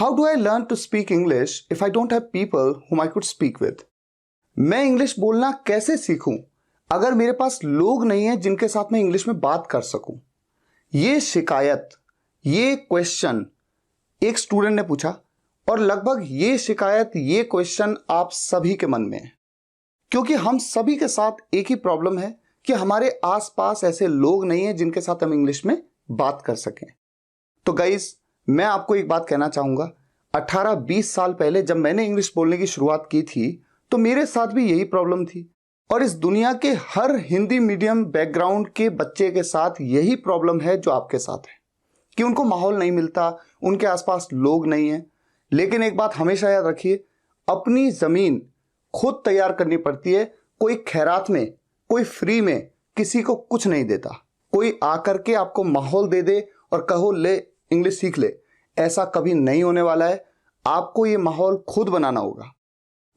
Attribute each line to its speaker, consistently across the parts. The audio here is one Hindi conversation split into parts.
Speaker 1: How do I learn to speak English if I don't have people whom I could speak with? मैं इंग्लिश बोलना कैसे सीखूं अगर मेरे पास लोग नहीं हैं जिनके साथ मैं इंग्लिश में बात कर सकूं? ये शिकायत, ये क्वेश्चन एक स्टूडेंट ने पूछा और लगभग ये शिकायत, ये क्वेश्चन आप सभी के मन में है, क्योंकि हम सभी के साथ एक ही प्रॉब्लम है कि हमारे आसपास ऐसे लोग नहीं हैं जिनके साथ हम इंग्लिश में बात कर सकें। तो गाइस, मैं आपको एक बात कहना चाहूंगा, 18-20 साल पहले जब मैंने इंग्लिश बोलने की शुरुआत की थी तो मेरे साथ भी यही प्रॉब्लम थी और इस दुनिया के हर हिंदी मीडियम बैकग्राउंड के बच्चे के साथ यही प्रॉब्लम है जो आपके साथ है कि उनको माहौल नहीं मिलता, उनके आसपास लोग नहीं हैं। लेकिन एक बात हमेशा याद रखिए, अपनी जमीन खुद तैयार करनी पड़ती है। कोई खैरात में, कोई फ्री में किसी को कुछ नहीं देता। कोई आकर के आपको माहौल दे दे और कहो ले इंग्लिश सीख ले, ऐसा कभी नहीं होने वाला है। आपको ये माहौल खुद बनाना होगा।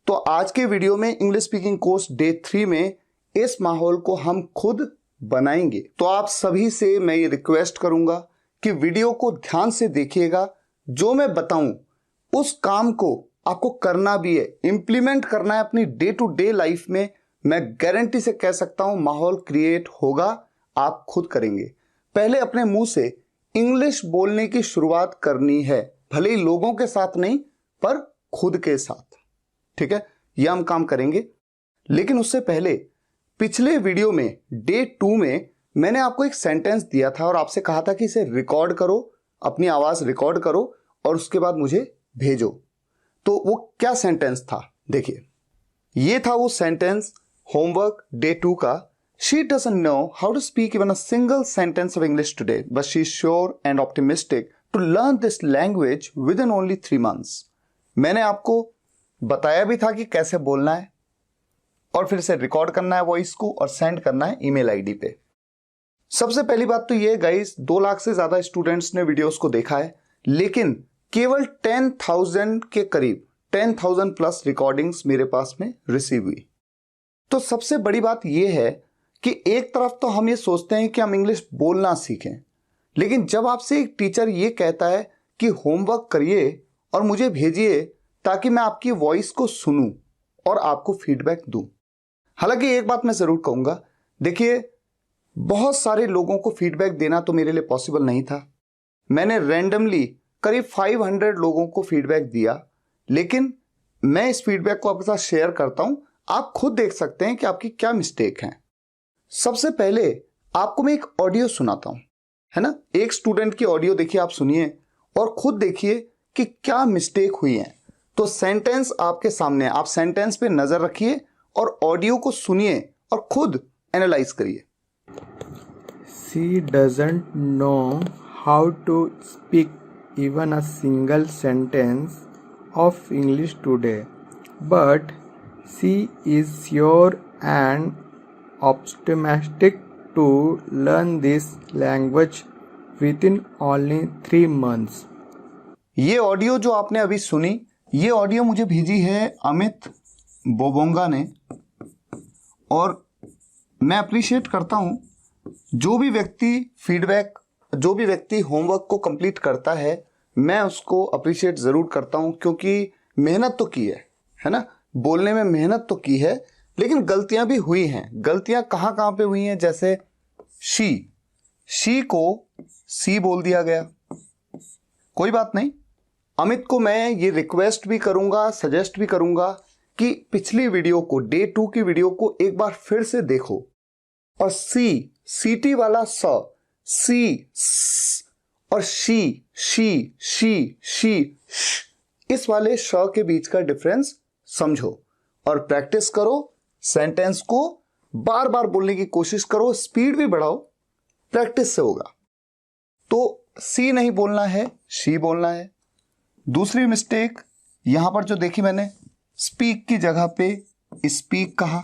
Speaker 1: तो आज के वीडियो में इंग्लिश स्पीकिंग कोर्स डे 3 में इस माहौल को हम खुद बनाएंगे। तो आप सभी से मैं ये रिक्वेस्ट करूंगा कि वीडियो को ध्यान से देखिएगा। जो मैं बताऊं उस काम को आपको करना भी है, इंप्लीमेंट करना है अपनी डे टू डे लाइफ में। मैं गारंटी से कह सकता हूं माहौल क्रिएट होगा, आप खुद करेंगे। पहले अपने मुंह से इंग्लिश बोलने की शुरुआत करनी है, भले ही लोगों के साथ नहीं पर खुद के साथ। ठीक है, यह हम काम करेंगे। लेकिन उससे पहले पिछले वीडियो में डे 2 में मैंने आपको एक सेंटेंस दिया था और आपसे कहा था कि इसे रिकॉर्ड करो, अपनी आवाज रिकॉर्ड करो और उसके बाद मुझे भेजो। तो वो क्या सेंटेंस था? देखिए, ये था वो सेंटेंस होमवर्क डे 2 का। She doesn't know how to speak even a single sentence of English today, but she's sure and optimistic to learn this language within only 3 months. मैंने आपको बताया भी था कि कैसे बोलना है और फिर से रिकॉर्ड करना है वॉइस को और सेंड करना है ईमेल आईडी पे। सबसे पहली बात तो ये गाइस, 2 लाख से ज्यादा स्टूडेंट्स ने वीडियोस को देखा है, लेकिन केवल 10,000 के करीब, 10,000 प्लस रिकॉर्डिंग्स मेरे पास में रिसीव हुई। तो सबसे बड़ी बात यह है कि एक तरफ तो हम ये सोचते हैं कि हम इंग्लिश बोलना सीखें, लेकिन जब आपसे एक टीचर ये कहता है कि होमवर्क करिए और मुझे भेजिए ताकि मैं आपकी वॉइस को सुनूं और आपको फीडबैक दूं। हालांकि एक बात मैं जरूर कहूंगा, देखिए, बहुत सारे लोगों को फीडबैक देना तो मेरे लिए पॉसिबल नहीं था। मैंने रैंडमली करीब 500 लोगों को फीडबैक दिया, लेकिन मैं इस फीडबैक को आपके साथ शेयर करता हूं। आप खुद देख सकते हैं कि आपकी क्या मिस्टेक है। सबसे पहले आपको मैं एक ऑडियो सुनाता हूं, है ना। एक स्टूडेंट की ऑडियो देखिए, आप सुनिए और खुद देखिए कि क्या मिस्टेक हुई है। तो सेंटेंस आपके सामने है, आप सेंटेंस पे नजर रखिए और ऑडियो को सुनिए और खुद एनालाइज करिए।
Speaker 2: She doesn't know how to speak even a single sentence of English today, but she is sure and optimistic to learn this language within only 3 months.
Speaker 1: ये ऑडियो जो आपने अभी सुनी, ये ऑडियो मुझे भेजी है अमित बोबोंगा ने, और मैं अप्रिशिएट करता हूं जो भी व्यक्ति फीडबैक, जो भी व्यक्ति होमवर्क को कंप्लीट करता है, मैं उसको अप्रिशिएट जरूर करता हूं, क्योंकि मेहनत तो की है ना, बोलने में मेहनत तो की है, लेकिन गलतियां भी हुई हैं। गलतियां कहां कहां पे हुई हैं? जैसे शी को सी बोल दिया गया। कोई बात नहीं, अमित को मैं ये रिक्वेस्ट भी करूंगा, सजेस्ट भी करूंगा कि पिछली वीडियो को, डे 2 की वीडियो को एक बार फिर से देखो और सीटी वाला सी और शी इस वाले श के बीच का डिफरेंस समझो और प्रैक्टिस करो। सेंटेंस को बार बार बोलने की कोशिश करो, स्पीड भी बढ़ाओ, प्रैक्टिस से होगा। तो सी नहीं बोलना है, शी बोलना है। दूसरी मिस्टेक यहां पर जो देखी मैंने, स्पीक की जगह पे स्पीक कहा।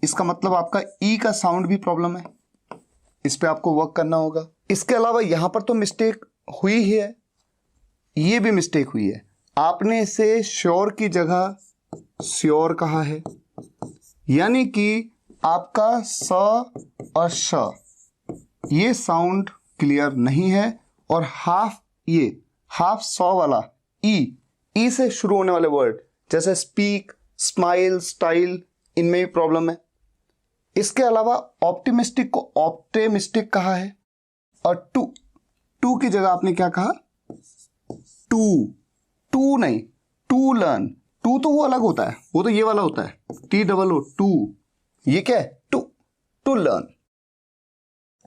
Speaker 1: इसका मतलब आपका ई का साउंड भी प्रॉब्लम है, इस पे आपको वर्क करना होगा। इसके अलावा यहां पर तो मिस्टेक हुई ही है, ये भी मिस्टेक हुई है। आपने इसे श्योर की जगह श्योर कहा है, यानी कि आपका स और श ये साउंड क्लियर नहीं है और हाफ स वाला ई से शुरू होने वाले वर्ड जैसे स्पीक, स्माइल, स्टाइल, इनमें भी प्रॉब्लम है। इसके अलावा ऑप्टिमिस्टिक को ऑप्टिमिस्टिक कहा है, और टू की जगह आपने क्या कहा? टू नहीं, टू लर्न। टू तो वो अलग होता है, वो तो ये वाला होता है, TOO, टू। ये क्या है? To learn.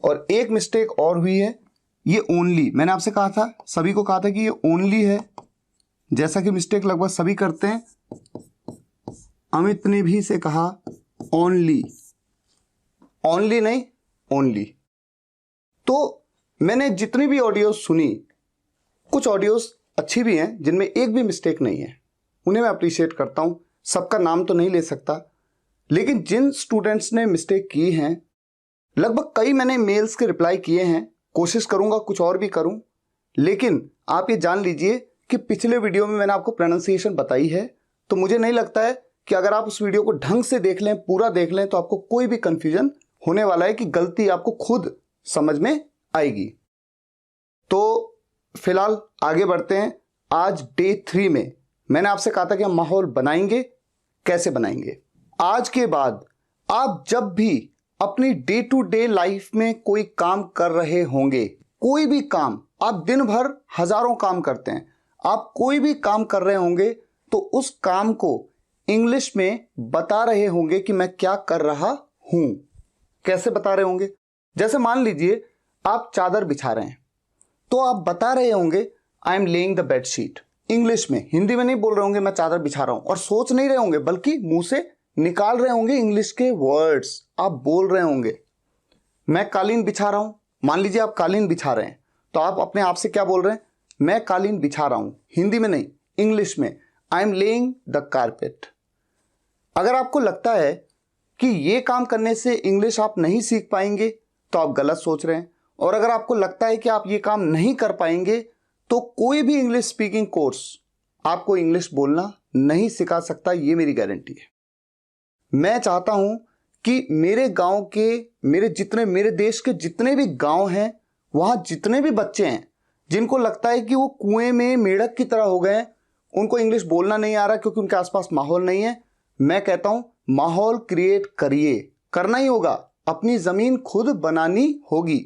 Speaker 1: और एक मिस्टेक और हुई है, ये ओनली। मैंने आपसे कहा था, सभी को कहा था कि ये ओनली है, जैसा कि मिस्टेक लगभग सभी करते हैं। अमित ने भी इसे कहा ओनली नहीं, ओनली। तो मैंने जितनी भी ऑडियोज सुनी, कुछ ऑडियोज अच्छी भी हैं जिनमें एक भी मिस्टेक नहीं है, उन्हें मैं अप्रिशिएट करता हूं। सबका नाम तो नहीं ले सकता, लेकिन जिन स्टूडेंट्स ने मिस्टेक की हैं, लगभग कई मैंने मेल्स के रिप्लाई किए हैं, कोशिश करूंगा कुछ और भी करूं। लेकिन आप ये जान लीजिए कि पिछले वीडियो में मैंने आपको प्रोनाउंसिएशन बताई है, तो मुझे नहीं लगता है कि अगर आप उस वीडियो को ढंग से देख लें, पूरा देख लें, तो आपको कोई भी कंफ्यूजन होने वाला है कि गलती आपको खुद समझ में आएगी। तो फिलहाल आगे बढ़ते हैं। आज डे 3 में मैंने आपसे कहा था कि हम माहौल बनाएंगे। कैसे बनाएंगे? आज के बाद आप जब भी अपनी डे टू डे लाइफ में कोई काम कर रहे होंगे, कोई भी काम, आप दिन भर हजारों काम करते हैं, आप कोई भी काम कर रहे होंगे, तो उस काम को इंग्लिश में बता रहे होंगे कि मैं क्या कर रहा हूं। कैसे बता रहे होंगे? जैसे मान लीजिए आप चादर बिछा रहे हैं, तो आप बता रहे होंगे I am laying the bedsheet. English में, हिंदी में नहीं बोल रहे होंगे मैं चादर बिछा रहा हूं, और सोच नहीं रहे होंगे, बल्कि मुंह से निकाल रहे होंगे इंग्लिश के वर्ड्स। आप बोल रहे होंगे मैं कालीन बिछा रहा हूं। मान लीजिए आप कालीन बिछा रहे हैं, तो आप अपने आप से क्या बोल रहे हैं? मैं कालीन बिछा रहा हूं। हिंदी में नहीं, इंग्लिश में, I M laying the carpet. अगर आपको लगता है कि ये काम करने से इंग्लिश आप नहीं सीख पाएंगे, तो आप गलत सोच रहे हैं। और अगर आपको लगता है कि आप ये काम नहीं कर पाएंगे, तो कोई भी इंग्लिश स्पीकिंग कोर्स आपको इंग्लिश बोलना नहीं सिखा सकता, ये मेरी गारंटी है। मैं चाहता हूं कि मेरे गांव के, मेरे देश के जितने भी गांव हैं, वहां जितने भी बच्चे हैं जिनको लगता है कि वो कुएं में मेढक की तरह हो गए हैं, उनको इंग्लिश बोलना नहीं आ रहा क्योंकि उनके आसपास माहौल नहीं है, मैं कहता हूं माहौल क्रिएट करिए। करना ही होगा, अपनी जमीन खुद बनानी होगी।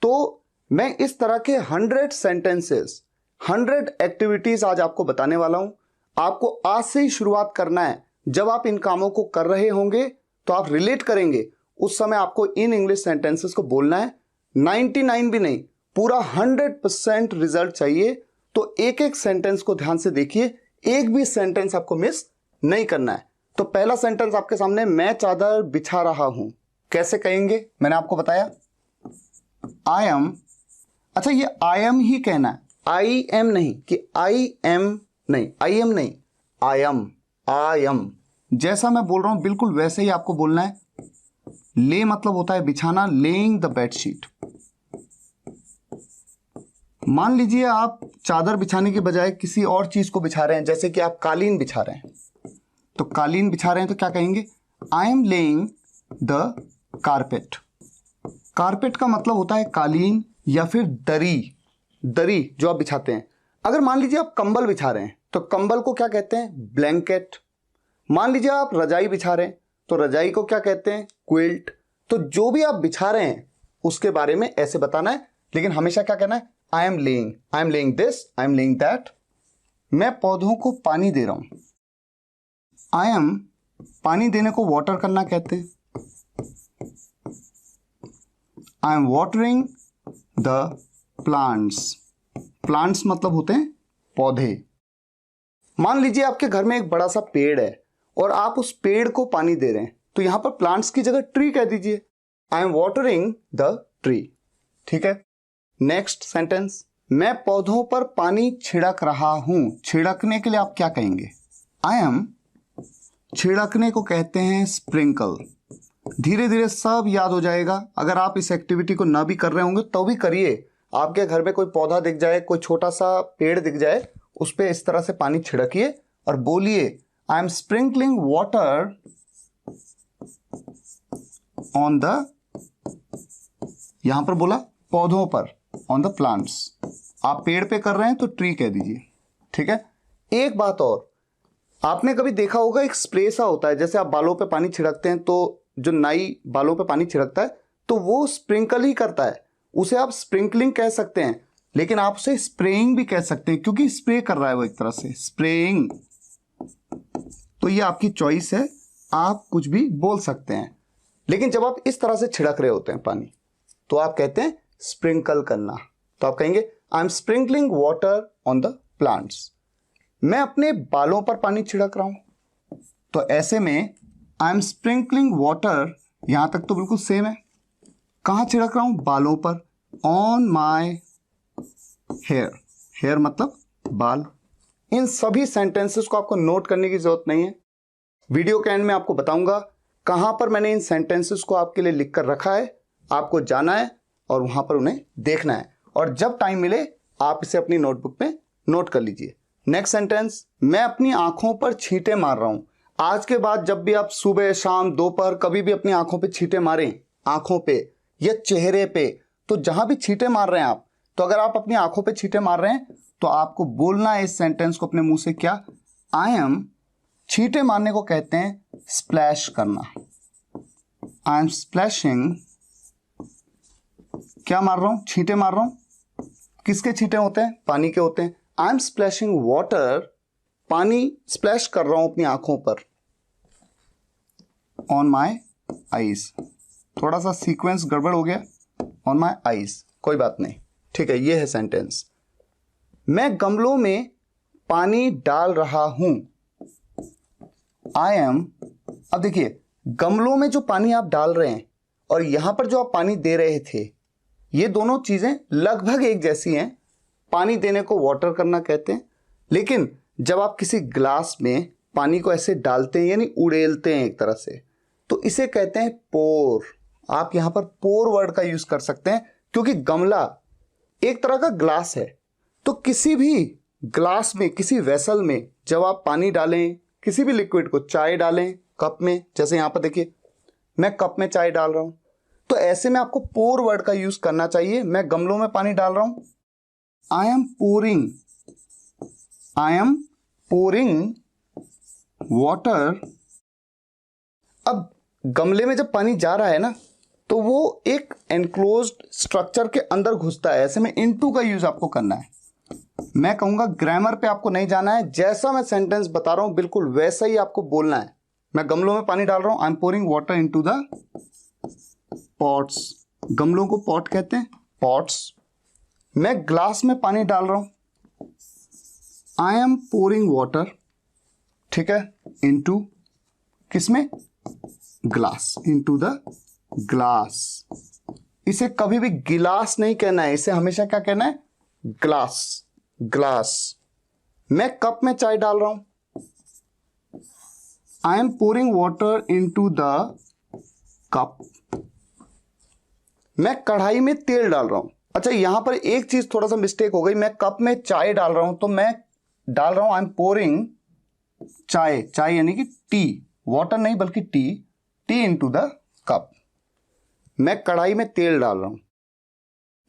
Speaker 1: तो मैं इस तरह के 100 सेंटेंसेस, 100 एक्टिविटीज आज आपको बताने वाला हूं। आपको आज से ही शुरुआत करना है। जब आप इन कामों को कर रहे होंगे तो आप रिलेट करेंगे, उस समय आपको इन इंग्लिश सेंटेंसेस को बोलना है। 99 भी नहीं, पूरा 100% रिजल्ट चाहिए। तो एक एक सेंटेंस को ध्यान से देखिए, एक भी सेंटेंस आपको मिस नहीं करना है। तो पहला सेंटेंस आपके सामने, मैं चादर बिछा रहा हूं। कैसे कहेंगे मैंने आपको बताया, आई एम। अच्छा, ये आई एम ही कहना है, आई एम नहीं, कि आई एम नहीं, आई एम नहीं, आई एम। जैसा मैं बोल रहा हूं बिल्कुल वैसे ही आपको बोलना है। ले मतलब होता है बिछाना, लेइंग द बेडशीट। मान लीजिए आप चादर बिछाने के बजाय किसी और चीज को बिछा रहे हैं, जैसे कि आप कालीन बिछा रहे हैं। तो कालीन बिछा रहे हैं तो क्या कहेंगे? I am laying the carpet. Carpet का मतलब होता है कालीन या फिर दरी जो आप बिछाते हैं। अगर मान लीजिए आप कंबल बिछा रहे हैं, तो कंबल को क्या कहते हैं? ब्लैंकेट। मान लीजिए आप रजाई बिछा रहे हैं, तो रजाई को क्या कहते हैं? क्विल्ट। तो जो भी आप बिछा रहे हैं उसके बारे में ऐसे बताना है, लेकिन हमेशा क्या कहना है? I M laying this, I am laying that. मैं पौधों को पानी दे रहा हूं। आई एम, पानी देने को वाटर करना कहते हैं। I M watering the plants. Plants मतलब होते हैं पौधे। मान लीजिए आपके घर में एक बड़ा सा पेड़ है और आप उस पेड़ को पानी दे रहे हैं, तो यहां पर प्लांट्स की जगह ट्री कह दीजिए। I am watering the tree. ठीक है। नेक्स्ट सेंटेंस, मैं पौधों पर पानी छिड़क रहा हूं। छिड़कने के लिए आप क्या कहेंगे? आई एम, छिड़कने को कहते हैं स्प्रिंकल। धीरे धीरे सब याद हो जाएगा। अगर आप इस एक्टिविटी को ना भी कर रहे होंगे तो भी करिए। आपके घर में कोई पौधा दिख जाए, कोई छोटा सा पेड़ दिख जाए, उस पर इस तरह से पानी छिड़किए और बोलिए I M sprinkling water on the, यहां पर बोला पौधों पर, ऑन द प्लांट्स। आप पेड़ पे कर रहे हैं तो ट्री कह दीजिए। ठीक है। एक बात और, आपने कभी देखा होगा एक स्प्रे सा होता है, जैसे आप बालों पे पानी छिड़कते हैं तो जो नाई बालों पे पानी छिड़कता है तो वो स्प्रिंकल ही करता है, उसे आप स्प्रिंकलिंग कह सकते हैं, लेकिन आप उसे स्प्रेइंग भी कह सकते हैं क्योंकि स्प्रे कर रहा है वो एक तरह से, स्प्रेइंग। तो ये आपकी चॉइस है, आप कुछ भी बोल सकते हैं। लेकिन जब आप इस तरह से छिड़क रहे होते हैं पानी तो आप कहते हैं स्प्रिंकल करना। तो आप कहेंगे I am sprinkling water on the plants. मैं अपने बालों पर पानी छिड़क रहा हूं, तो ऐसे में आई एम स्प्रिंकलिंग वाटर, यहां तक तो बिल्कुल सेम है। कहां छिड़क रहा हूं? बालों पर। ऑन माई हेयर, हेयर मतलब बाल। इन सभी सेंटेंसेस को आपको नोट करने की जरूरत नहीं है। वीडियो के एंड में आपको बताऊंगा कहां पर मैंने इन सेंटेंसेस को आपके लिए लिख कर रखा है। आपको जाना है और वहां पर उन्हें देखना है, और जब टाइम मिले आप इसे अपनी नोटबुक में नोट कर लीजिए। नेक्स्ट सेंटेंस, मैं अपनी आंखों पर छींटे मार रहा हूं। आज के बाद जब भी आप सुबह शाम दोपहर कभी भी अपनी आंखों पे छींटे मारें, आंखों पे या चेहरे पे, तो जहां भी छींटे मार रहे हैं आप, तो अगर आप अपनी आंखों पे छींटे मार रहे हैं तो आपको बोलना है इस सेंटेंस को अपने मुंह से, क्या? आई एम, छींटे मारने को कहते हैं स्प्लैश करना। आई एम स्प्लैशिंग, क्या मार रहा हूं? छींटे मार रहा हूं। किसके छींटे होते हैं? पानी के होते हैं। आई एम स्प्लैशिंग वाटर, पानी स्प्लैश कर रहा हूं अपनी आंखों पर। ऑन माई आईज, थोड़ा सा सीक्वेंस गड़बड़ हो गया, ऑन माई आईज, कोई बात नहीं, ठीक है। ये है सेंटेंस, मैं गमलों में पानी डाल रहा हूं। आई एम, अब देखिए गमलों में जो पानी आप डाल रहे हैं और यहां पर जो आप पानी दे रहे थे, ये दोनों चीजें लगभग एक जैसी हैं। पानी देने को वाटर करना कहते हैं, लेकिन जब आप किसी ग्लास में पानी को ऐसे डालते हैं यानी उड़ेलते हैं एक तरह से, तो इसे कहते हैं पोर। आप यहां पर पोर वर्ड का यूज कर सकते हैं क्योंकि गमला एक तरह का ग्लास है। तो किसी भी ग्लास में, किसी वेसल में जब आप पानी डालें, किसी भी लिक्विड को, चाय डालें कप में, जैसे यहां पर देखिए मैं कप में चाय डाल रहा हूं, तो ऐसे में आपको पोर वर्ड का यूज करना चाहिए। मैं गमलों में पानी डाल रहा हूं, I M pouring, I am pouring water. अब गमले में जब पानी जा रहा है ना, तो वो एक एनक्लोज्ड स्ट्रक्चर के अंदर घुसता है, ऐसे में इनटू का यूज आपको करना है। मैं कहूंगा ग्रामर पे आपको नहीं जाना है, जैसा मैं सेंटेंस बता रहा हूं बिल्कुल वैसा ही आपको बोलना है। मैं गमलों में पानी डाल रहा हूं, I M pouring water into the pots. गमलों को पॉट कहते हैं, पॉट्स। मैं ग्लास में पानी डाल रहा हूं, आई एम पोरिंग वाटर, ठीक है, इनटू किसमें? Glass, into the glass. इसे कभी भी गिलास नहीं कहना है, इसे हमेशा क्या कहना है? Glass, glass. मैं कप में चाय डाल रहा हूं, I M pouring water into the cup. मैं कढ़ाई में तेल डाल रहा हूं। अच्छा, यहां पर एक चीज थोड़ा सा मिस्टेक हो गई, मैं कप में चाय डाल रहा हूं, तो मैं डाल रहा हूं आई एम पोरिंग चाय, चाय यानी कि टी, वाटर नहीं बल्कि T, T into the cup. मैं कढ़ाई में तेल डाल रहा हूं।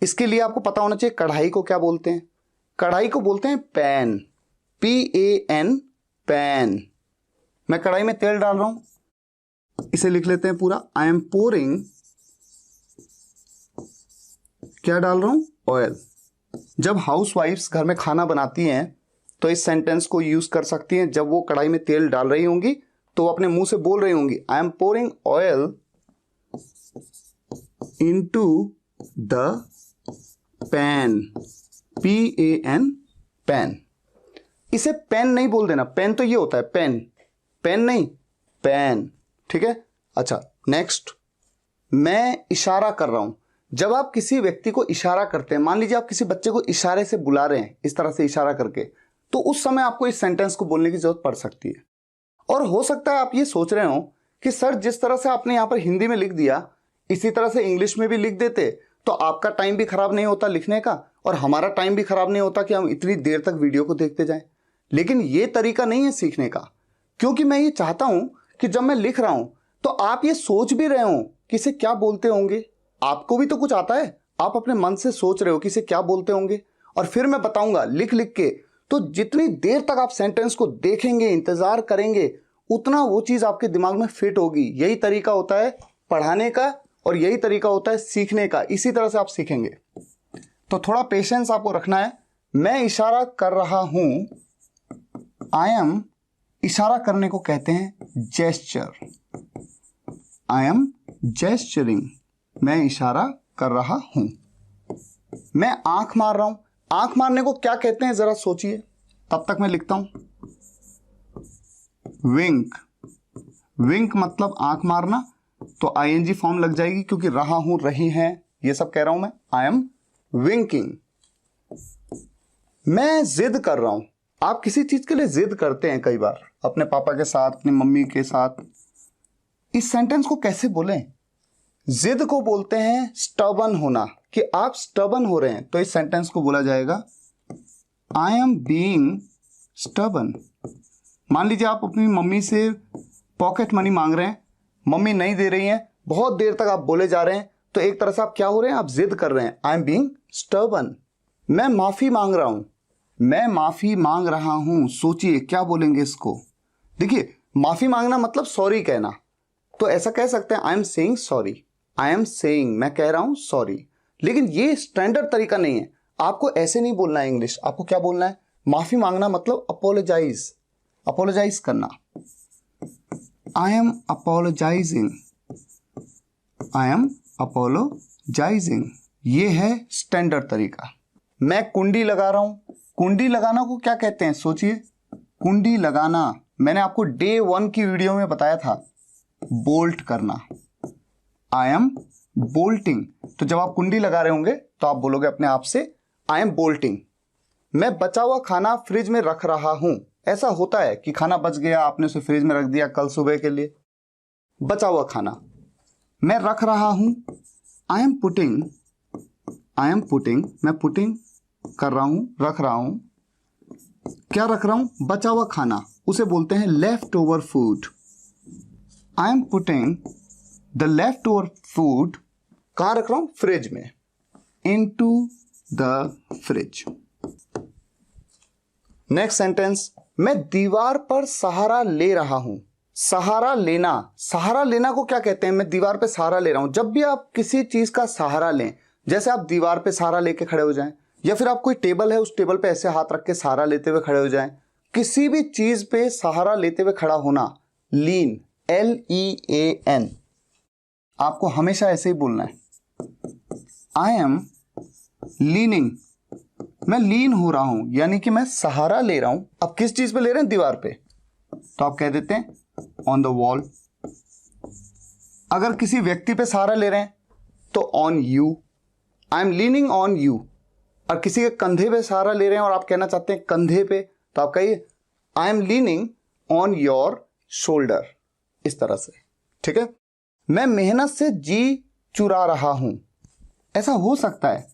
Speaker 1: इसके लिए आपको पता होना चाहिए कढ़ाई को क्या बोलते हैं। कढ़ाई को बोलते हैं पैन, PAN, पैन। मैं कढ़ाई में तेल डाल रहा हूं, इसे लिख लेते हैं पूरा, आई एम पोरिंग, क्या डाल रहा हूं? ऑयल। जब हाउसवाइफ्स घर में खाना बनाती हैं तो इस सेंटेंस को यूज कर सकती हैं। जब वो कढ़ाई में तेल डाल रही होंगी तो वो अपने मुंह से बोल रही होंगी, I am pouring oil into the pan, PAN, pan. इसे पेन नहीं बोल देना, पेन तो ये होता है पेन, पेन नहीं, पैन, ठीक है। अच्छा, नेक्स्ट, मैं इशारा कर रहा हूं। जब आप किसी व्यक्ति को इशारा करते हैं, मान लीजिए आप किसी बच्चे को इशारे से बुला रहे हैं, इस तरह से इशारा करके, तो उस समय आपको इस सेंटेंस को बोलने की जरूरत पड़ सकती है। और हो सकता है आप ये सोच रहे हो कि सर जिस तरह से आपने यहां पर हिंदी में लिख दिया, इसी तरह से इंग्लिश में भी लिख देते तो आपका टाइम भी खराब नहीं होता लिखने का, और हमारा टाइम भी खराब नहीं होता कि हम इतनी देर तक वीडियो को देखते जाएं। लेकिन ये तरीका नहीं है सीखने का, क्योंकि मैं ये चाहता हूं कि जब मैं लिख रहा हूं तो आप ये सोच भी रहे हो कि इसे क्या बोलते होंगे। आपको भी तो कुछ आता है, आप अपने मन से सोच रहे हो कि इसे क्या बोलते होंगे, और फिर मैं बताऊंगा लिख लिख के, तो जितनी देर तक आप सेंटेंस को देखेंगे, इंतजार करेंगे, उतना वो चीज आपके दिमाग में फिट होगी। यही तरीका होता है पढ़ाने का और यही तरीका होता है सीखने का। इसी तरह से आप सीखेंगे। तो थोड़ा पेशेंस आपको रखना है। मैं इशारा कर रहा हूं, आई एम, इशारा करने को कहते हैं जेस्चर। आई एम जेस्चरिंग, मैं इशारा कर रहा हूं। मैं आंख मार रहा हूं, आंख मारने को क्या कहते हैं जरा सोचिए, तब तक मैं लिखता हूं। विंक, विंक मतलब आंख मारना, तो आईएनजी फॉर्म लग जाएगी क्योंकि रहा हूं, रही हैं, ये सब कह रहा हूं मैं। I am winking. मैं जिद कर रहा हूं, आप किसी चीज के लिए जिद करते हैं कई बार, अपने पापा के साथ, अपनी मम्मी के साथ। इस सेंटेंस को कैसे बोलें? जिद को बोलते हैं स्टबन होना, कि आप स्टबन हो रहे हैं, तो इस सेंटेंस को बोला जाएगा आई एम बीइंग स्टबन। मान लीजिए आप अपनी मम्मी से पॉकेट मनी मांग रहे हैं, मम्मी नहीं दे रही हैं, बहुत देर तक आप बोले जा रहे हैं, तो एक तरह से आप क्या हो रहे हैं, आप जिद कर रहे हैं। I am being stubborn. मैं माफी मांग रहा हूं, मैं माफी मांग रहा हूं। सोचिए क्या बोलेंगे इसको। देखिए, माफी मांगना मतलब सॉरी कहना, तो ऐसा कह सकते हैं I am saying sorry. I am saying, मैं कह रहा हूं सॉरी। लेकिन ये स्टैंडर्ड तरीका नहीं है, आपको ऐसे नहीं बोलना है इंग्लिश। आपको क्या बोलना है? माफी मांगना मतलब अपोलोजाइज, अपोलोजाइज करना। I am apologising, I am apologising, ये है स्टैंडर्ड तरीका। मैं कुंडी लगा रहा हूं, कुंडी लगाना को क्या कहते हैं? सोचिए, कुंडी लगाना मैंने आपको डे 1 की वीडियो में बताया था, बोल्ट करना। I am bolting. तो जब आप कुंडी लगा रहे होंगे तो आप बोलोगे अपने आप से आई एम बोल्टिंग। मैं बचा हुआ खाना फ्रिज में रख रहा हूं। ऐसा होता है कि खाना बच गया, आपने उसे फ्रिज में रख दिया कल सुबह के लिए, बचा हुआ खाना। मैं रख रहा हूं, I am putting, I am putting, मैं पुटिंग कर रहा हूं, रख रहा हूं। क्या रख रहा हूं? बचा हुआ खाना, उसे बोलते हैं left over food. I am putting the left over food, कहां रख रहा हूं? फ्रिज में, into the fridge. Next sentence, मैं दीवार पर सहारा ले रहा हूं। सहारा लेना, सहारा लेना को क्या कहते हैं? मैं दीवार पे सहारा ले रहा हूं। जब भी आप किसी चीज का सहारा लें, जैसे आप दीवार पे सहारा लेके खड़े हो जाएं, या फिर आप कोई टेबल है उस टेबल पे ऐसे हाथ रख के सहारा लेते हुए खड़े हो जाएं, किसी भी चीज पे सहारा लेते हुए खड़ा होना, लीन, LEAN, आपको हमेशा ऐसे ही बोलना है। आई एम लीनिंग, मैं लीन हो रहा हूं, यानी कि मैं सहारा ले रहा हूं। अब किस चीज पे ले रहे हैं? दीवार पे, तो आप कह देते हैं ऑन द वॉल। अगर किसी व्यक्ति पे सहारा ले रहे हैं तो on you, I am leaning on you. और किसी के कंधे पे सहारा ले रहे हैं और आप कहना चाहते हैं कंधे पे, तो आप कहिए I am leaning on your shoulder, इस तरह से। ठीक है। मैं मेहनत से जी चुरा रहा हूं। ऐसा हो सकता है,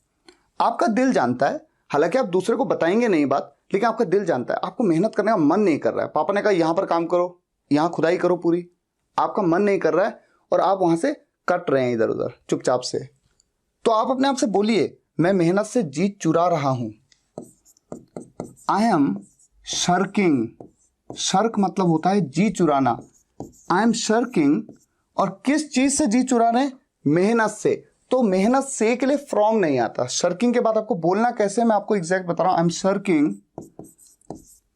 Speaker 1: आपका दिल जानता है, हालांकि आप दूसरे को बताएंगे नहीं बात, लेकिन आपका दिल जानता है आपको मेहनत करने का मन नहीं कर रहा है। पापा ने कहा यहां पर काम करो, यहां खुदाई करो पूरी, आपका मन नहीं कर रहा है और आप वहां से कट रहे हैं इधर उधर चुपचाप से, तो आप अपने आप से बोलिए मैं मेहनत से जी चुरा रहा हूं। आई एम शर्किंग, शर्क मतलब होता है जी चुराना। आई एम शर्किंग, और किस चीज से जी चुरा रहे हैं? मेहनत से। तो मेहनत से के लिए फ्रॉम नहीं आता, शर्किंग के बाद आपको बोलना कैसे, मैं आपको एग्जैक्ट बता रहा हूं। I am shirking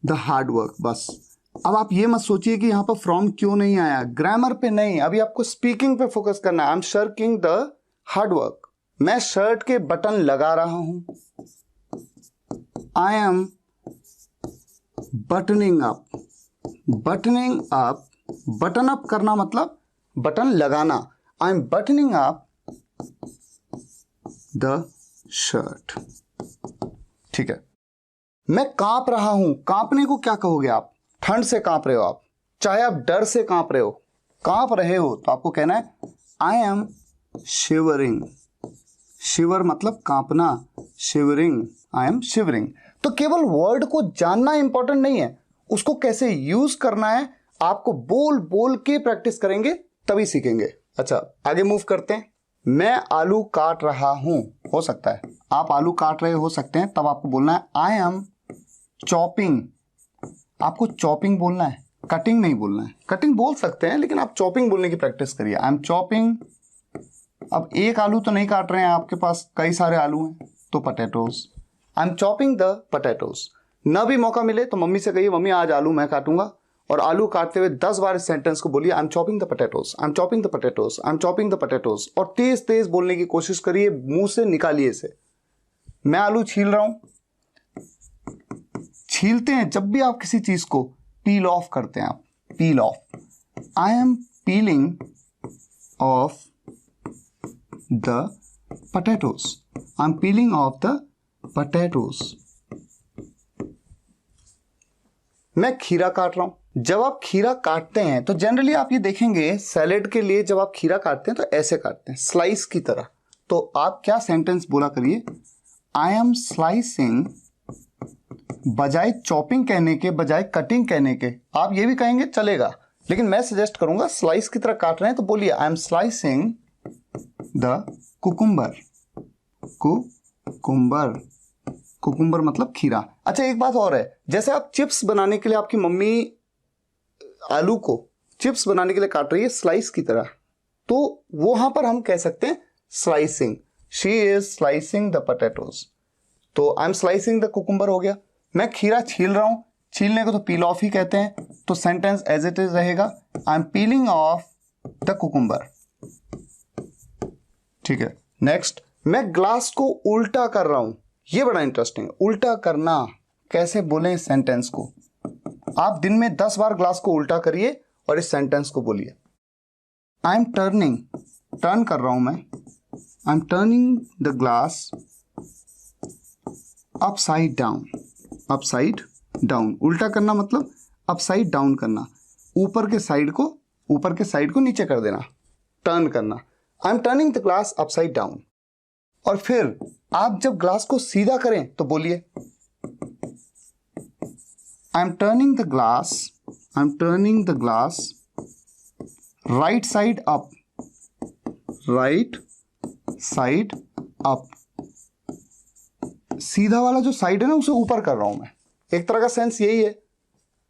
Speaker 1: the hard work, बस। अब आप ये मत सोचिए कि यहां पर फ्रॉम क्यों नहीं आया, ग्रामर पे नहीं, अभी आपको स्पीकिंग पे फोकस करना है। I am shirking the hard work, मैं शर्ट के बटन लगा रहा हूं। I am buttoning up, buttoning up, button up करना मतलब बटन लगाना। I am buttoning up the shirt. ठीक है। मैं कांप रहा हूं, कांपने को क्या कहोगे आप? ठंड से कांप रहे हो आप, चाहे आप डर से कांप रहे हो, कांप रहे हो तो आपको कहना है आई एम शिवरिंग। शिवर मतलब कांपना, शिवरिंग, आई एम शिवरिंग। तो केवल वर्ड को जानना इंपॉर्टेंट नहीं है, उसको कैसे यूज करना है आपको बोल बोल के प्रैक्टिस करेंगे तभी सीखेंगे। अच्छा, आगे मूव करते हैं। मैं आलू काट रहा हूं, हो सकता है आप आलू काट रहे हो सकते हैं, तब आपको बोलना है आई एम चॉपिंग, आपको चॉपिंग बोलना है, कटिंग नहीं बोलना है। कटिंग बोल सकते हैं लेकिन आप चॉपिंग बोलने की प्रैक्टिस करिए। I am chopping. अब एक आलू तो नहीं काट रहे हैं, आपके पास कई सारे आलू हैं, तो potatoes. I am chopping the potatoes. न भी मौका मिले तो मम्मी से कहिए मम्मी आज आलू मैं काटूंगा, और आलू काटते हुए 10 बार इस सेंटेंस को बोलिए, I M chopping the potatoes, I am chopping the potatoes, I am chopping the potatoes. और तेज तेज बोलने की कोशिश करिए, मुंह से निकालिए इसे। मैं आलू छील रहा हूं। छीलते हैं जब भी आप किसी चीज को पील ऑफ करते हैं, आप पील of. I M piling of the potatoes, I am piling of the potatoes. मैं खीरा काट रहा हूं। जब आप खीरा काटते हैं तो जनरली आप ये देखेंगे सैलेड के लिए जब आप खीरा काटते हैं तो ऐसे काटते हैं, स्लाइस की तरह। तो आप क्या सेंटेंस बोला करिए, आई एम स्लाइसिंग, बजाय चॉपिंग कहने के, बजाय कटिंग कहने के। आप ये भी कहेंगे चलेगा, लेकिन मैं सजेस्ट करूंगा स्लाइस की तरह काट रहे हैं तो बोलिए I am slicing the cucumber. Cucumber, cucumber मतलब खीरा। अच्छा एक बात और है, जैसे आप चिप्स बनाने के लिए आपकी मम्मी आलू को चिप्स बनाने के लिए काट रही है स्लाइस की तरह, तो वहां पर हम कह सकते हैं slicing. She is slicing the potatoes. तो I am slicing the cucumber हो गया। मैं खीरा छील रहा हूं, छीलने को तो पील ऑफ ही कहते हैं, तो सेंटेंस एज इट इज रहेगा, I am piling of the cucumber. ठीक है, नेक्स्ट, मैं ग्लास को उल्टा कर रहा हूं। ये बड़ा इंटरेस्टिंग है, उल्टा करना कैसे बोलें इस सेंटेंस को। आप दिन में 10 बार ग्लास को उल्टा करिए और इस सेंटेंस को बोलिए, आई एम टर्निंग, टर्न कर रहा हूं मैं, I am turning the glass upside down. Upside down, उल्टा करना मतलब अपसाइड डाउन करना, ऊपर के साइड को नीचे कर देना, टर्न करना। I am turning the glass upside down. और फिर आप जब ग्लास को सीधा करें तो बोलिए, I am turning the glass, I am turning the glass right side up, right side up. सीधा वाला जो साइड है ना उसे ऊपर कर रहा हूं मैं। एक तरह का सेंस यही है,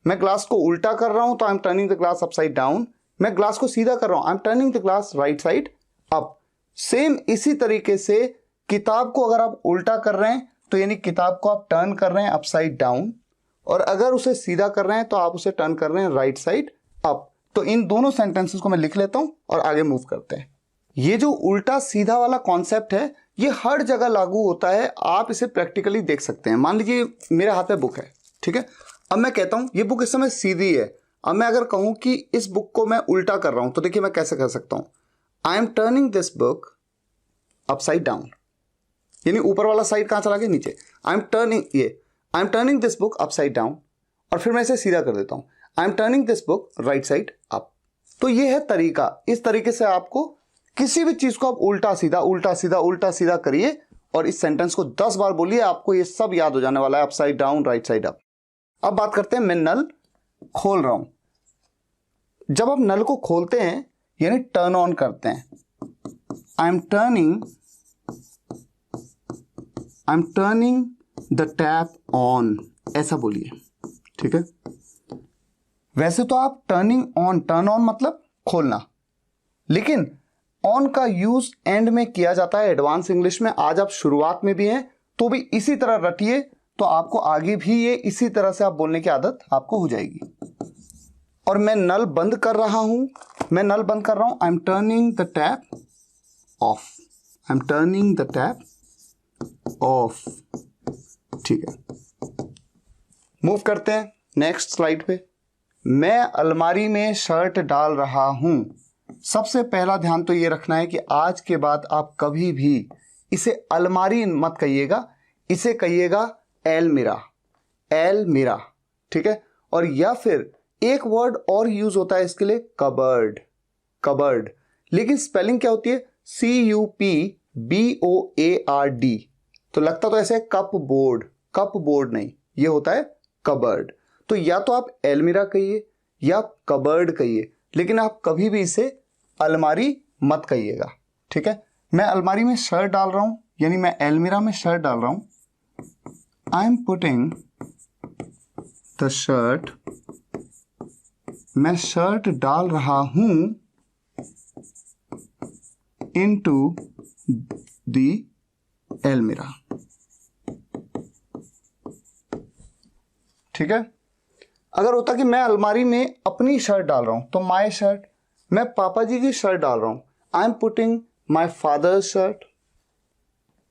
Speaker 1: मैं ग्लास को उल्टा कर रहा हूं तो I am turning the glass upside down, मैं ग्लास को सीधा कर रहा हूं, I am turning the glass right side up. Same इसी तरीके से किताब को अगर आप उल्टा कर रहे हैं तो यानी किताब को आप टर्न कर रहे हैं अपसाइड डाउन, और अगर उसे सीधा कर रहे हैं तो आप उसे टर्न कर रहे हैं राइट साइड अप। तो इन दोनों सेंटेंसेस को मैं लिख लेता हूं और आगे मूव करते हैं। ये जो उल्टा सीधा वाला कॉन्सेप्ट है ये हर जगह लागू होता है, आप इसे प्रैक्टिकली देख सकते हैं। मान लीजिए मेरे हाथ में बुक है, ठीक है, अब मैं कहता हूं ये बुक इस समय सीधी है। अब मैं अगर कहूं कि इस बुक को मैं उल्टा कर रहा हूं तो देखिए मैं कैसे कर सकता हूं, I am turning this book upside down, यानी ऊपर वाला साइड कहां चला गया, नीचे। I am turning this book upside down, और फिर मैं इसे सीधा कर देता हूं, I am turning this book right side up. तो ये है तरीका। इस तरीके से आपको किसी भी चीज को आप उल्टा सीधा उल्टा सीधा उल्टा सीधा करिए और इस सेंटेंस को 10 बार बोलिए, आपको ये सब याद हो जाने वाला है, upside down right side up. अब बात करते हैं, मैं नल खोल रहा हूं। जब आप नल को खोलते हैं यानी टर्न ऑन करते हैं, I am turning the tap on, ऐसा बोलिए, ठीक है। वैसे तो आप टर्निंग ऑन, टर्न ऑन मतलब खोलना, लेकिन ऑन का यूज एंड में किया जाता है एडवांस इंग्लिश में। आज आप शुरुआत में भी हैं तो भी इसी तरह रटिए, तो आपको आगे भी ये इसी तरह से आप बोलने की आदत आपको हो जाएगी। और मैं नल बंद कर रहा हूं, मैं नल बंद कर रहा हूं, I am turning the tap of, I am turning the tap of, ठीक है। मूव करते हैं नेक्स्ट स्लाइड पे। मैं अलमारी में शर्ट डाल रहा हूं। सबसे पहला ध्यान तो ये रखना है कि आज के बाद आप कभी भी इसे अलमारी मत कहिएगा, इसे कहिएगा एलमीरा, एलमीरा, ठीक है। और या फिर एक वर्ड और यूज होता है इसके लिए, कबर्ड, कबर्ड, लेकिन स्पेलिंग क्या होती है, CUPBOARD। तो लगता तो ऐसे कप बोर्ड, कप बोर्ड नहीं, ये होता है कबर्ड। तो या तो आप एलमीरा कहिए या कबर्ड कहिए, लेकिन आप कभी भी इसे अलमारी मत कहिएगा, ठीक है। मैं अलमारी में शर्ट डाल रहा हूं यानी मैं एलमीरा में शर्ट डाल रहा हूं, I am putting the shirt, मैं शर्ट डाल रहा हूं इनटू द अलमीरा। ठीक है। अगर होता कि मैं अलमारी में अपनी शर्ट डाल रहा हूं तो माई शर्ट, मैं पापा जी की शर्ट डाल रहा हूं, I am putting my father's shirt.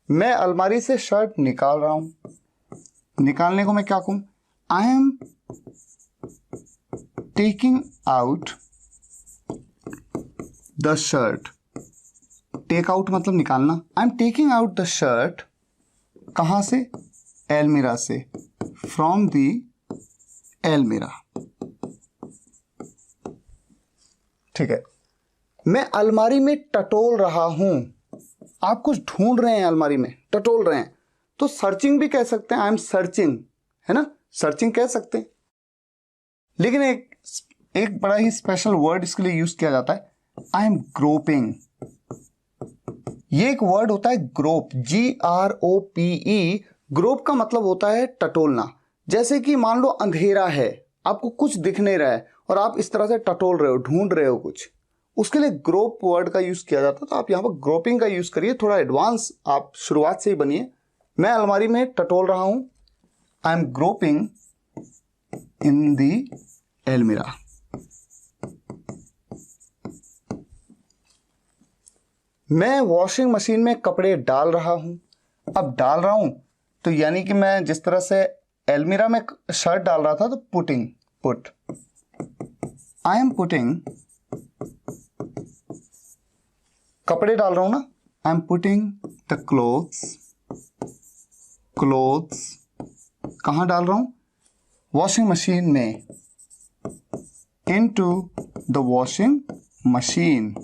Speaker 1: मैं अलमारी से शर्ट निकाल रहा हूं, निकालने को मैं क्या कहूं, I am taking out the shirt. Take out मतलब निकालना, I am taking out the shirt, कहां से, अलमीरा से, फ्रॉम दी अलमीरा। ठीक है। मैं अलमारी में टटोल रहा हूं, आप कुछ ढूंढ रहे हैं अलमारी में, टटोल रहे हैं, तो सर्चिंग भी कह सकते हैं, आई एम सर्चिंग, है ना, सर्चिंग कह सकते हैं। लेकिन एक बड़ा ही स्पेशल वर्ड इसके लिए यूज किया जाता है, आई एम ग्रोपिंग। ये एक वर्ड होता है ग्रोप, GROPE। ग्रोप का मतलब होता है टटोलना। जैसे कि मान लो अंधेरा है, आपको कुछ दिख नहीं रहा है और आप इस तरह से टटोल रहे हो, ढूंढ रहे हो कुछ, उसके लिए ग्रोप वर्ड का यूज किया जाता है। तो आप यहाँ पर ग्रोपिंग का यूज करिए, थोड़ा एडवांस आप शुरुआत से ही बनिए। मैं अलमारी में टटोल रहा हूं, आई एम ग्रोपिंग इन दी अलमीरा। मैं वॉशिंग मशीन में कपड़े डाल रहा हूं। अब डाल रहा हूं तो यानी कि मैं जिस तरह से अलमीरा में शर्ट डाल रहा था, तो putting, put, I am putting, कपड़े डाल रहा हूं ना, आई am putting the clothes, clothes कहां डाल रहा हूं, वॉशिंग मशीन में, इनटू द वॉशिंग मशीन।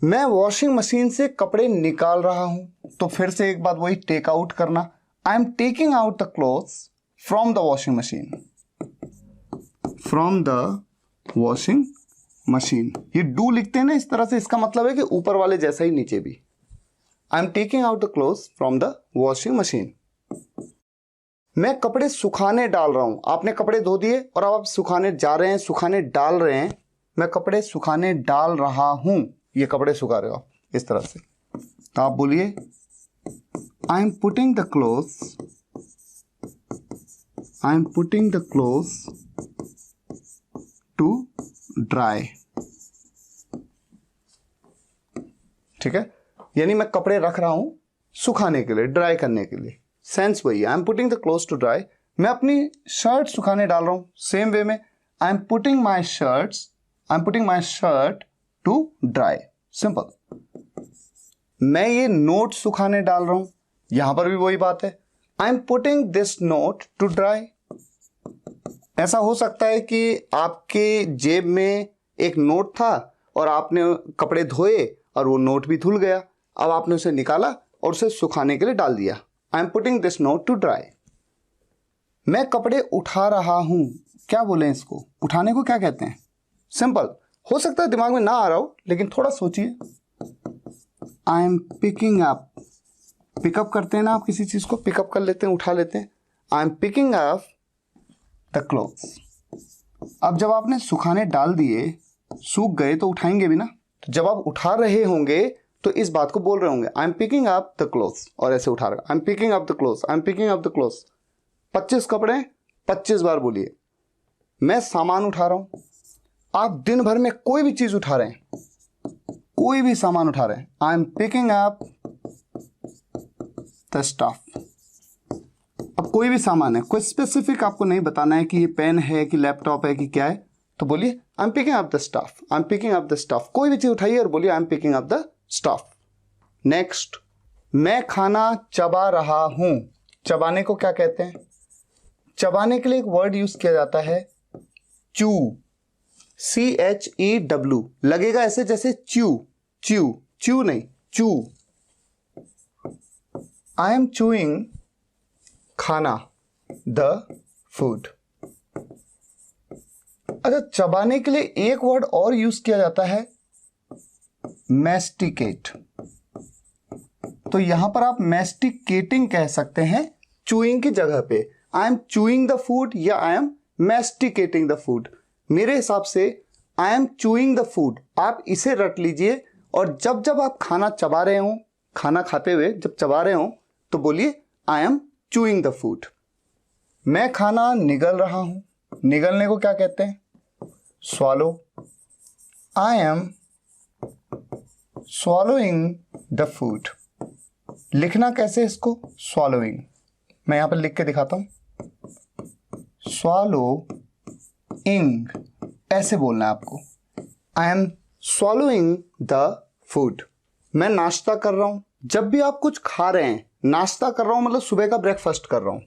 Speaker 1: मैं वॉशिंग मशीन से कपड़े निकाल रहा हूं, तो फिर से एक बात वही, टेक आउट करना, आई am taking out the clothes from the washing machine, from the washing machine. ये डू लिखते हैं ना इस तरह से, इसका मतलब है कि ऊपर वाले जैसा ही नीचे भी, आई am taking out the clothes from the washing machine. मैं कपड़े सुखाने डाल रहा हूं, आपने कपड़े धो दिए और अब आप सुखाने जा रहे हैं, सुखाने डाल रहे हैं। मैं कपड़े सुखाने डाल रहा हूं, ये कपड़े सुखा रहे हो आप इस तरह से, तो आप बोलिए I am putting the clothes, I am putting the clothes to dry. ठीक है, यानी मैं कपड़े रख रहा हूं सुखाने के लिए, ड्राई करने के लिए, सेंस वही, I am putting the clothes to dry. मैं अपनी शर्ट सुखाने डाल रहा हूं, सेम वे में I am putting my shirts, I am putting my shirt to dry, simple. मैं ये नोट सुखाने डाल रहा हूं, यहां पर भी वही बात है, I am putting this note to dry. ऐसा हो सकता है कि आपके जेब में एक नोट था और आपने कपड़े धोए और वो नोट भी धुल गया, अब आपने उसे निकाला और उसे सुखाने के लिए डाल दिया, I am putting this note to dry. मैं कपड़े उठा रहा हूं, क्या बोले इसको, उठाने को क्या कहते हैं, सिंपल, हो सकता है दिमाग में ना आ रहा हो लेकिन थोड़ा सोचिए, I am picking up, pickup करते हैं ना आप, किसी चीज को पिकअप कर लेते हैं, उठा लेते हैं, I am picking up the clothes. अब जब आपने सुखाने डाल दिए, सूख गए तो उठाएंगे भी ना, तो जब आप उठा रहे होंगे तो इस बात को बोल रहे होंगे, I am picking up the clothes, और ऐसे उठा रहे, I am picking up the clothes, I am picking up the clothes. 25 कपड़े 25 बार बोलिए। मैं सामान उठा रहा हूं, आप दिन भर में कोई भी चीज उठा रहे हैं, कोई भी सामान उठा रहे हैं, I am picking up the stuff. अब कोई भी सामान है, कोई स्पेसिफिक आपको नहीं बताना है कि ये पेन है कि लैपटॉप है कि क्या है, तो बोलिए I am picking up the stuff, I am picking up the stuff. कोई भी चीज उठाइए और बोलिए I am picking up the stuff. Next, मैं खाना चबा रहा हूं, चबाने को क्या कहते हैं, चबाने के लिए एक वर्ड यूज किया जाता है चू, CHEW, लगेगा ऐसे जैसे च्यू, च्यू, च्यू नहीं, चू। आई एम चूइंग खाना, द फूड। अच्छा, चबाने के लिए एक वर्ड और यूज किया जाता है मैस्टिकेट, तो यहां पर आप मैस्टिकेटिंग कह सकते हैं चूइंग की जगह पे, I M chewing the food या आई एम मैस्टिकेटिंग द फूड। मेरे हिसाब से I am chewing the food, आप इसे रट लीजिए और जब जब आप खाना चबा रहे हो, खाना खाते हुए जब चबा रहे हो तो बोलिए I M chewing the food. मैं खाना निगल रहा हूं, निगलने को क्या कहते हैं? Swallow. I am swallowing the food. लिखना कैसे इसको? स्वॉलोइंग। मैं यहां पर लिख के दिखाता हूं, स्वॉलो इंग, ऐसे बोलना है आपको। I am swallowing the food. मैं नाश्ता कर रहा हूं। जब भी आप कुछ खा रहे हैं, नाश्ता कर रहा हूं मतलब सुबह का ब्रेकफास्ट कर रहा हूं।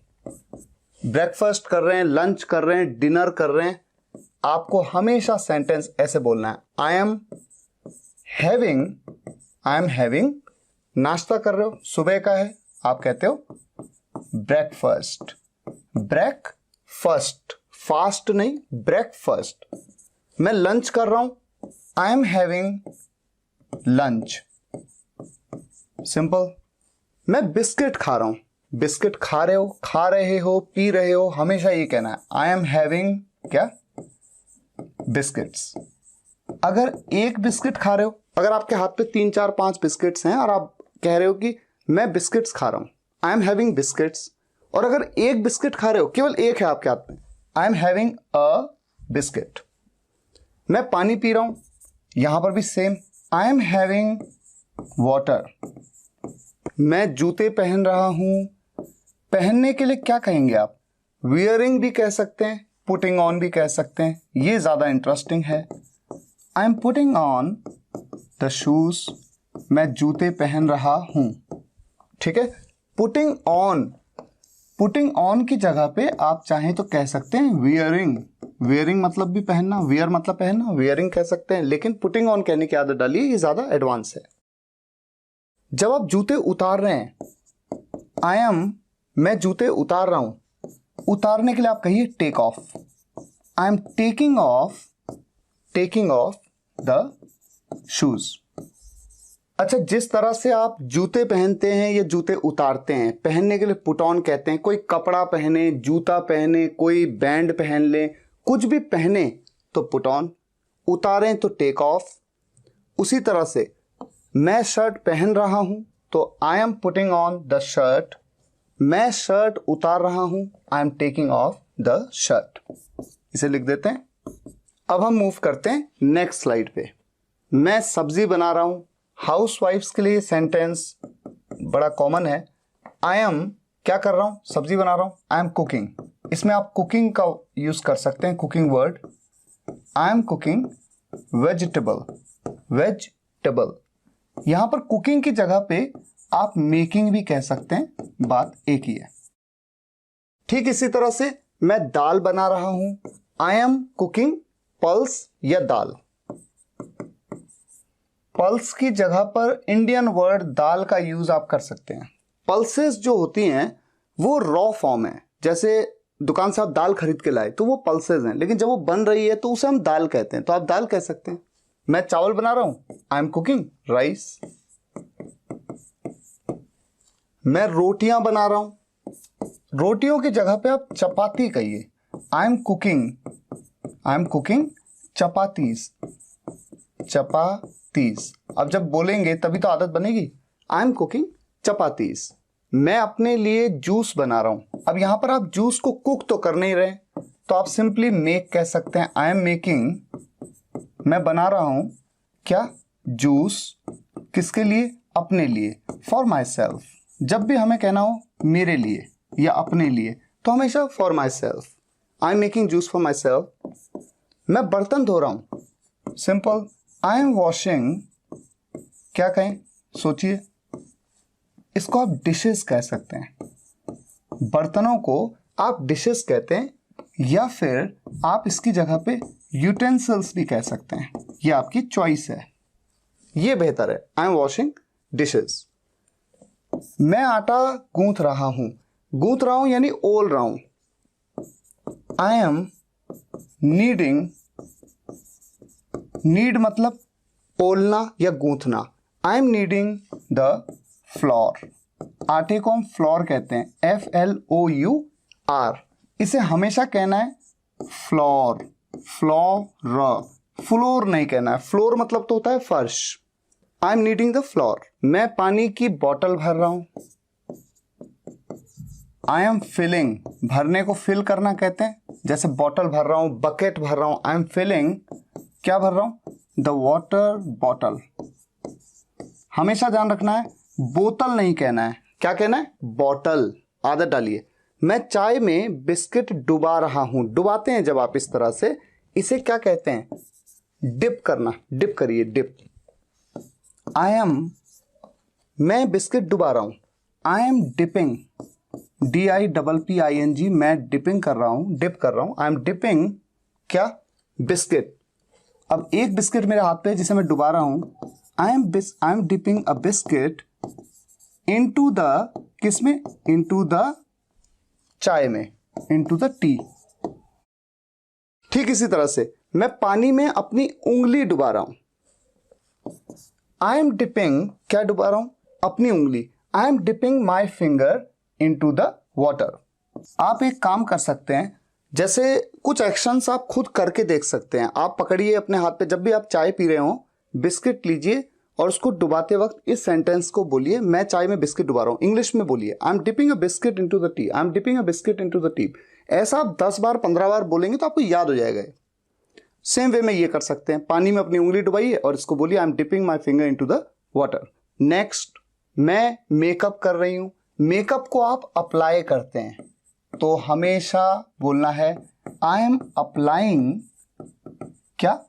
Speaker 1: ब्रेकफास्ट कर रहे हैं, लंच कर रहे हैं, डिनर कर रहे हैं, आपको हमेशा सेंटेंस ऐसे बोलना है, आई एम हैविंग। नाश्ता कर रहे हो, सुबह का है, आप कहते हो ब्रेकफास्ट। ब्रेकफास्ट, फास्ट नहीं, ब्रेकफास्ट। मैं लंच कर रहा हूं, I am having lunch. Simple. मैं बिस्किट खा रहा हूं, बिस्किट खा रहे हो, पी रहे हो, हमेशा ये कहना है, आई एम हैविंग क्या? बिस्किट्स। अगर एक बिस्किट खा रहे हो, अगर आपके हाथ पे 3 4 5 बिस्किट्स हैं और आप कह रहे हो कि मैं बिस्किट्स खा रहा हूं, आई एम हैविंग बिस्किट्स। और अगर एक बिस्किट खा रहे हो, केवल एक है आपके हाथ में, I am having a biscuit. मैं पानी पी रहा हूं, यहां पर भी same, I am having water. मैं जूते पहन रहा हूं, पहनने के लिए क्या कहेंगे आप? वियरिंग भी कह सकते हैं, पुटिंग ऑन भी कह सकते हैं, ये ज्यादा इंटरेस्टिंग है। I am putting on the shoes. मैं जूते पहन रहा हूं, ठीक है। पुटिंग ऑन की जगह पे आप चाहें तो कह सकते हैं वियरिंग। वियरिंग मतलब भी पहनना, वियर मतलब पहनना, वियरिंग कह सकते हैं, लेकिन पुटिंग ऑन कहने की आदत डालिए, ये ज्यादा एडवांस है। जब आप जूते उतार रहे हैं, मैं जूते उतार रहा हूं, उतारने के लिए आप कहिए take off. I am taking off the shoes. अच्छा, जिस तरह से आप जूते पहनते हैं या जूते उतारते हैं, पहनने के लिए पुट ऑन कहते हैं। कोई कपड़ा पहने, जूता पहने, कोई बैंड पहन ले, कुछ भी पहने तो पुट ऑन, उतारें तो टेक ऑफ। उसी तरह से मैं शर्ट पहन रहा हूं तो I am putting on the shirt. मैं शर्ट उतार रहा हूं, I am taking off the shirt. इसे लिख देते हैं। अब हम मूव करते हैं नेक्स्ट स्लाइड पे। मैं सब्जी बना रहा हूं, हाउसवाइफ्स के लिए सेंटेंस बड़ा कॉमन है। आई एम क्या कर रहा हूं? सब्जी बना रहा हूं, आई एम कुकिंग। इसमें आप कुकिंग का यूज कर सकते हैं, cooking word. I am cooking vegetable. यहां पर कुकिंग की जगह पे आप मेकिंग भी कह सकते हैं, बात एक ही है। ठीक इसी तरह से मैं दाल बना रहा हूं, आई एम कुकिंग पल्स या दाल। पल्स की जगह पर इंडियन वर्ड दाल का यूज आप कर सकते हैं। पल्सेस जो होती हैं वो रॉ फॉर्म है, जैसे दुकान से आप दाल खरीद के लाए तो वो पल्सेस हैं, लेकिन जब वो बन रही है तो उसे हम दाल कहते हैं, तो आप दाल कह सकते हैं। मैं चावल बना रहा हूं, आई एम कुकिंग राइस। मैं रोटियां बना रहा हूं, रोटियों की जगह पे आप चपाती कहिए, आई एम कुकिंग चपातीज। अब जब बोलेंगे तभी तो आदत बनेगी, आई एम कुकिंग चपातीज। मैं अपने लिए जूस बना रहा हूं। अब यहां पर आप जूस को कुक तो कर नहीं रहे, तो आप सिंपली मेक कह सकते हैं, आई एम मेकिंग। मैं बना रहा हूं क्या? जूस। किसके लिए? अपने लिए, फॉर माई सेल्फ। जब भी हमें कहना हो मेरे लिए या अपने लिए तो हमेशा for my self, I am making juice for my self. मैं बर्तन धो रहा हूं, सिंपल, आई एम वॉशिंग। क्या कहें? सोचिए, इसको आप डिशेस कह सकते हैं। बर्तनों को आप डिशेस कहते हैं, या फिर आप इसकी जगह पे यूटेंसिल्स भी कह सकते हैं, ये आपकी चॉइस है, ये बेहतर है। I M washing dishes. मैं आटा गूंथ रहा हूं यानी ओल रहा हूं, आई एम नीडिंग। नीड मतलब ओलना या गूंथना, I am needing the flour. आटे को हम फ्लोर कहते हैं, FLOUR। इसे हमेशा कहना है फ्लोर, फ्लोर, फ्लोर नहीं कहना है, फ्लोर मतलब तो होता है फर्श। I am needing the floor. मैं पानी की बोतल भर रहा हूं। आई एम फिलिंग, भरने को फिल करना कहते हैं, जैसे बॉटल भर रहा हूं, बकेट भर रहा हूं। आई एम फिलिंग, क्या भर रहा हूं? The water bottle. हमेशा ध्यान रखना है, बोतल नहीं कहना है, क्या कहना है? बॉटल। आदत डालिए। मैं चाय में बिस्किट डुबा रहा हूं। डुबाते हैं जब आप इस तरह से, इसे क्या कहते हैं? डिप करना। डिप करिए, डिप। आई एम, मैं बिस्किट डुबा रहा हूं। आई एम डिपिंग, DIPPING, मैं डिपिंग कर रहा हूं, डिप कर रहा हूं। आई एम डिपिंग क्या? बिस्किट। अब एक बिस्किट मेरे हाथ पे है जिसे मैं डुबा रहा हूं। I M dipping a biscuit into the, किसमें? इनटू द चाय में, इनटू द टी। ठीक इसी तरह से मैं पानी में अपनी उंगली डुबा रहा हूं। आई एम डिपिंग, क्या डुबा रहा हूं? अपनी उंगली। I am dipping my finger into the water. आप एक काम कर सकते हैं, जैसे कुछ एक्शंस आप खुद करके देख सकते हैं। आप पकड़िए अपने हाथ पे, जब भी आप चाय पी रहे हो, बिस्किट लीजिए और उसको डुबाते वक्त इस सेंटेंस को बोलिए, मैं चाय में बिस्किट डुबा रहा हूं। इंग्लिश में बोलिए, I M dipping a biscuit into the T. I am dipping a biscuit into the T. ऐसा आप 10 बार 15 बार बोलेंगे तो आपको याद हो जाएगा। सेम वे में ये कर सकते हैं, पानी में अपनी उंगली डुबाइए और इसको बोलिए, I M dipping my finger into the water. Next, मैं मेकअप कर रही हूं। मेकअप को आप अप्लाई करते हैं तो हमेशा बोलना है, आई एम अप्लाइंग क्या?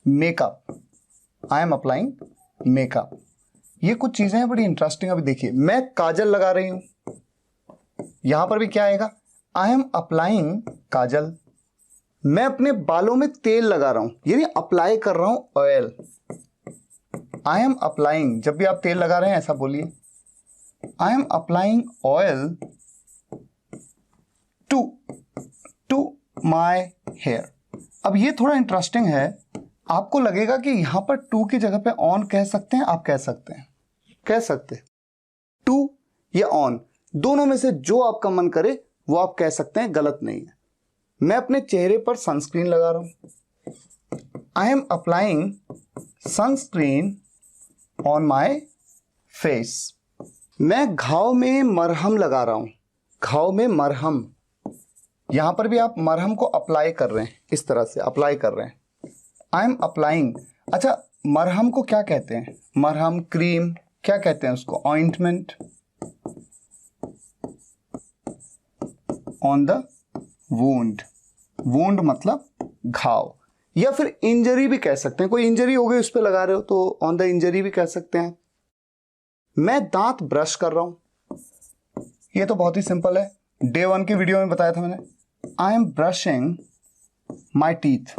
Speaker 1: Makeup. I am applying makeup. ये कुछ चीजें हैं बड़ी इंटरेस्टिंग। अभी देखिए, मैं काजल लगा रही हूं, यहां पर भी क्या आएगा? आई एम अप्लाइंग काजल। मैं अपने बालों में तेल लगा रहा हूं, यानी अप्लाई कर रहा हूं ऑयल। आई एम अप्लाइंग, जब भी आप तेल लगा रहे हैं ऐसा बोलिए, I am applying oil to my hair. अब ये थोड़ा इंटरेस्टिंग है, आपको लगेगा कि यहां पर टू की जगह पे ऑन कह सकते हैं। आप कह सकते हैं, कह सकते हैं टू या ऑन, दोनों में से जो आपका मन करे वो आप कह सकते हैं, गलत नहीं है। मैं अपने चेहरे पर सनस्क्रीन लगा रहा हूं। I am applying sunscreen on my face. मैं घाव में मरहम लगा रहा हूं। घाव में मरहम, यहां पर भी आप मरहम को अप्लाई कर रहे हैं, इस तरह से अप्लाई कर रहे हैं। आई एम अप्लाइंग, अच्छा मरहम को क्या कहते हैं? मरहम, क्रीम, क्या कहते हैं उसको? Ointment. On the wound, wound मतलब घाव, या फिर इंजरी भी कह सकते हैं। कोई इंजरी हो गई उस पर लगा रहे हो तो ऑन द इंजरी भी कह सकते हैं। मैं दांत ब्रश कर रहा हूं, ये तो बहुत ही सिंपल है, डे 1 की वीडियो में बताया था मैंने। I am brushing my teeth.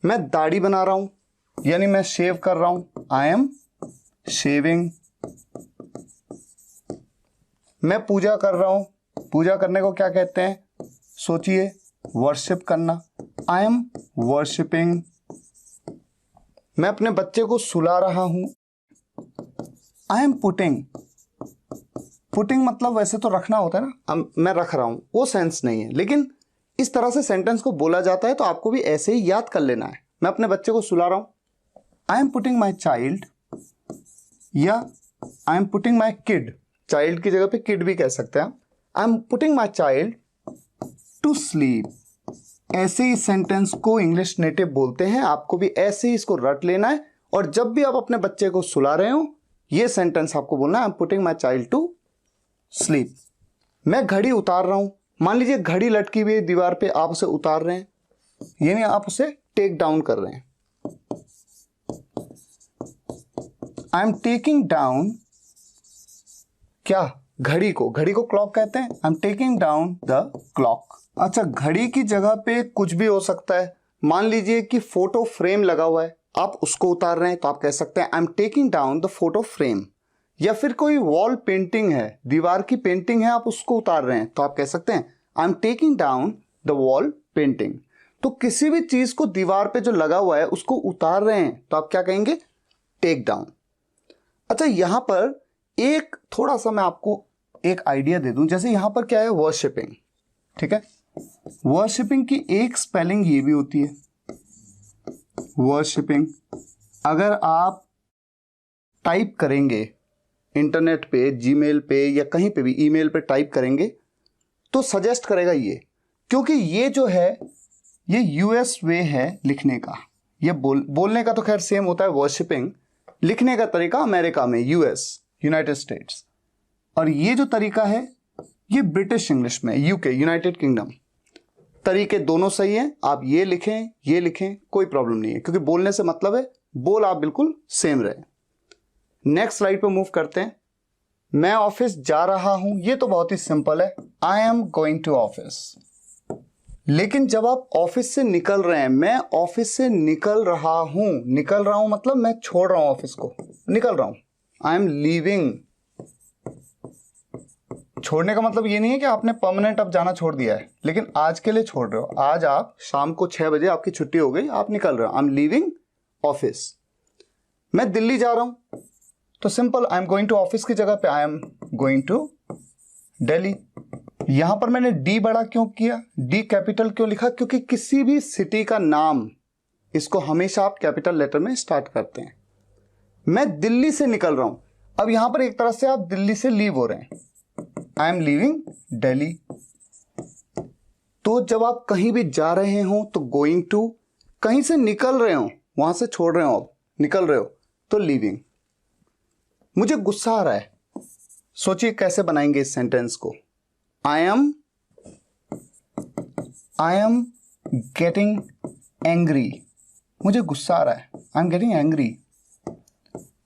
Speaker 1: मैं दाढ़ी बना रहा हूं, यानी मैं शेव कर रहा हूं। I M shaving. मैं पूजा कर रहा हूं, पूजा करने को क्या कहते हैं? सोचिए, वर्शिप करना। I am worshipping. मैं अपने बच्चे को सुला रहा हूं। I am putting. पुटिंग मतलब वैसे तो रखना होता है ना, मैं रख रहा हूं, वो सेंस नहीं है, लेकिन इस तरह से सेंटेंस को बोला जाता है तो आपको भी ऐसे ही याद कर लेना है। मैं अपने बच्चे को सुला रहा हूं। I am putting my child, या I am putting my kid. Child की जगह पे किड भी कह सकते हैं। I am putting my child to sleep. ऐसे ही सेंटेंस को इंग्लिश नेटिव बोलते हैं। आपको भी ऐसे ही इसको रट लेना है, और जब भी आप अपने बच्चे को सुला रहे हो ये सेंटेंस आपको बोलना है, I am putting my child to sleep. मैं घड़ी उतार रहा हूं। मान लीजिए घड़ी लटकी हुई दीवार पे, आप उसे उतार रहे हैं, यानी आप उसे टेक डाउन कर रहे हैं। आई एम टेकिंग डाउन क्या? घड़ी को, घड़ी को क्लॉक कहते हैं। I am taking down the clock. अच्छा, घड़ी की जगह पे कुछ भी हो सकता है। मान लीजिए कि फोटो फ्रेम लगा हुआ है, आप उसको उतार रहे हैं तो आप कह सकते हैं I am taking down the photo frame. या फिर कोई वॉल पेंटिंग है, दीवार की पेंटिंग है, आप उसको उतार रहे हैं तो आप कह सकते हैं I am taking down the wall painting. तो किसी भी चीज को दीवार पे जो लगा हुआ है उसको उतार रहे हैं तो आप क्या कहेंगे? Take down. अच्छा, यहां पर एक थोड़ा सा मैं आपको एक आइडिया दे दूं, जैसे यहां पर क्या है? वर्शिपिंग, ठीक है। वर्शिपिंग की एक स्पेलिंग ये भी होती है, वर्शिपिंग। अगर आप टाइप करेंगे इंटरनेट पे, जीमेल पे या कहीं पे भी ईमेल पे टाइप करेंगे तो सजेस्ट करेगा ये, क्योंकि ये जो है ये यूएस वे है लिखने का। ये बोलने का तो खैर सेम होता है वर्शिपिंग, लिखने का तरीका अमेरिका में, यूएस, यूनाइटेड स्टेट्स। और ये जो तरीका है ये ब्रिटिश इंग्लिश में, यूके, यूनाइटेड किंगडम। तरीके दोनों सही हैं, आप ये लिखें कोई प्रॉब्लम नहीं है, क्योंकि बोलने से मतलब है बोल आप बिल्कुल सेम रहे। नेक्स्ट स्लाइड पे मूव करते हैं। मैं ऑफिस जा रहा हूं, ये तो बहुत ही सिंपल है, I am going to office. लेकिन जब आप ऑफिस से निकल रहे हैं, मैं ऑफिस से निकल रहा हूं मतलब मैं छोड़ रहा हूं ऑफिस को, निकल रहा हूं, आई एम लीविंग। छोड़ने का मतलब ये नहीं है कि आपने परमानेंट अब जाना छोड़ दिया है, लेकिन आज के लिए छोड़ रहे हो। आज आप शाम को 6 बजे आपकी छुट्टी हो गई, आप निकल रहे हो, आई एम लीविंग ऑफिस। मैं दिल्ली जा रहा हूं तो simple, I am going to office की जगह पे I am going to Delhi. यहां पर मैंने डी बड़ा क्यों किया, डी कैपिटल क्यों लिखा, क्योंकि किसी भी सिटी का नाम इसको हमेशा आप कैपिटल लेटर में स्टार्ट करते हैं। मैं दिल्ली से निकल रहा हूं, अब यहां पर एक तरह से आप दिल्ली से लीव हो रहे हैं, आई एम लीविंग दिल्ली। तो जब आप कहीं भी जा रहे हो तो गोइंग टू, कहीं से निकल रहे हो, वहां से छोड़ रहे हो, आप निकल रहे हो तो लीविंग। मुझे गुस्सा आ रहा है, सोचिए कैसे बनाएंगे इस सेंटेंस को। आई एम गेटिंग एंग्री, मुझे गुस्सा आ रहा है, आई एम गेटिंग एंग्री।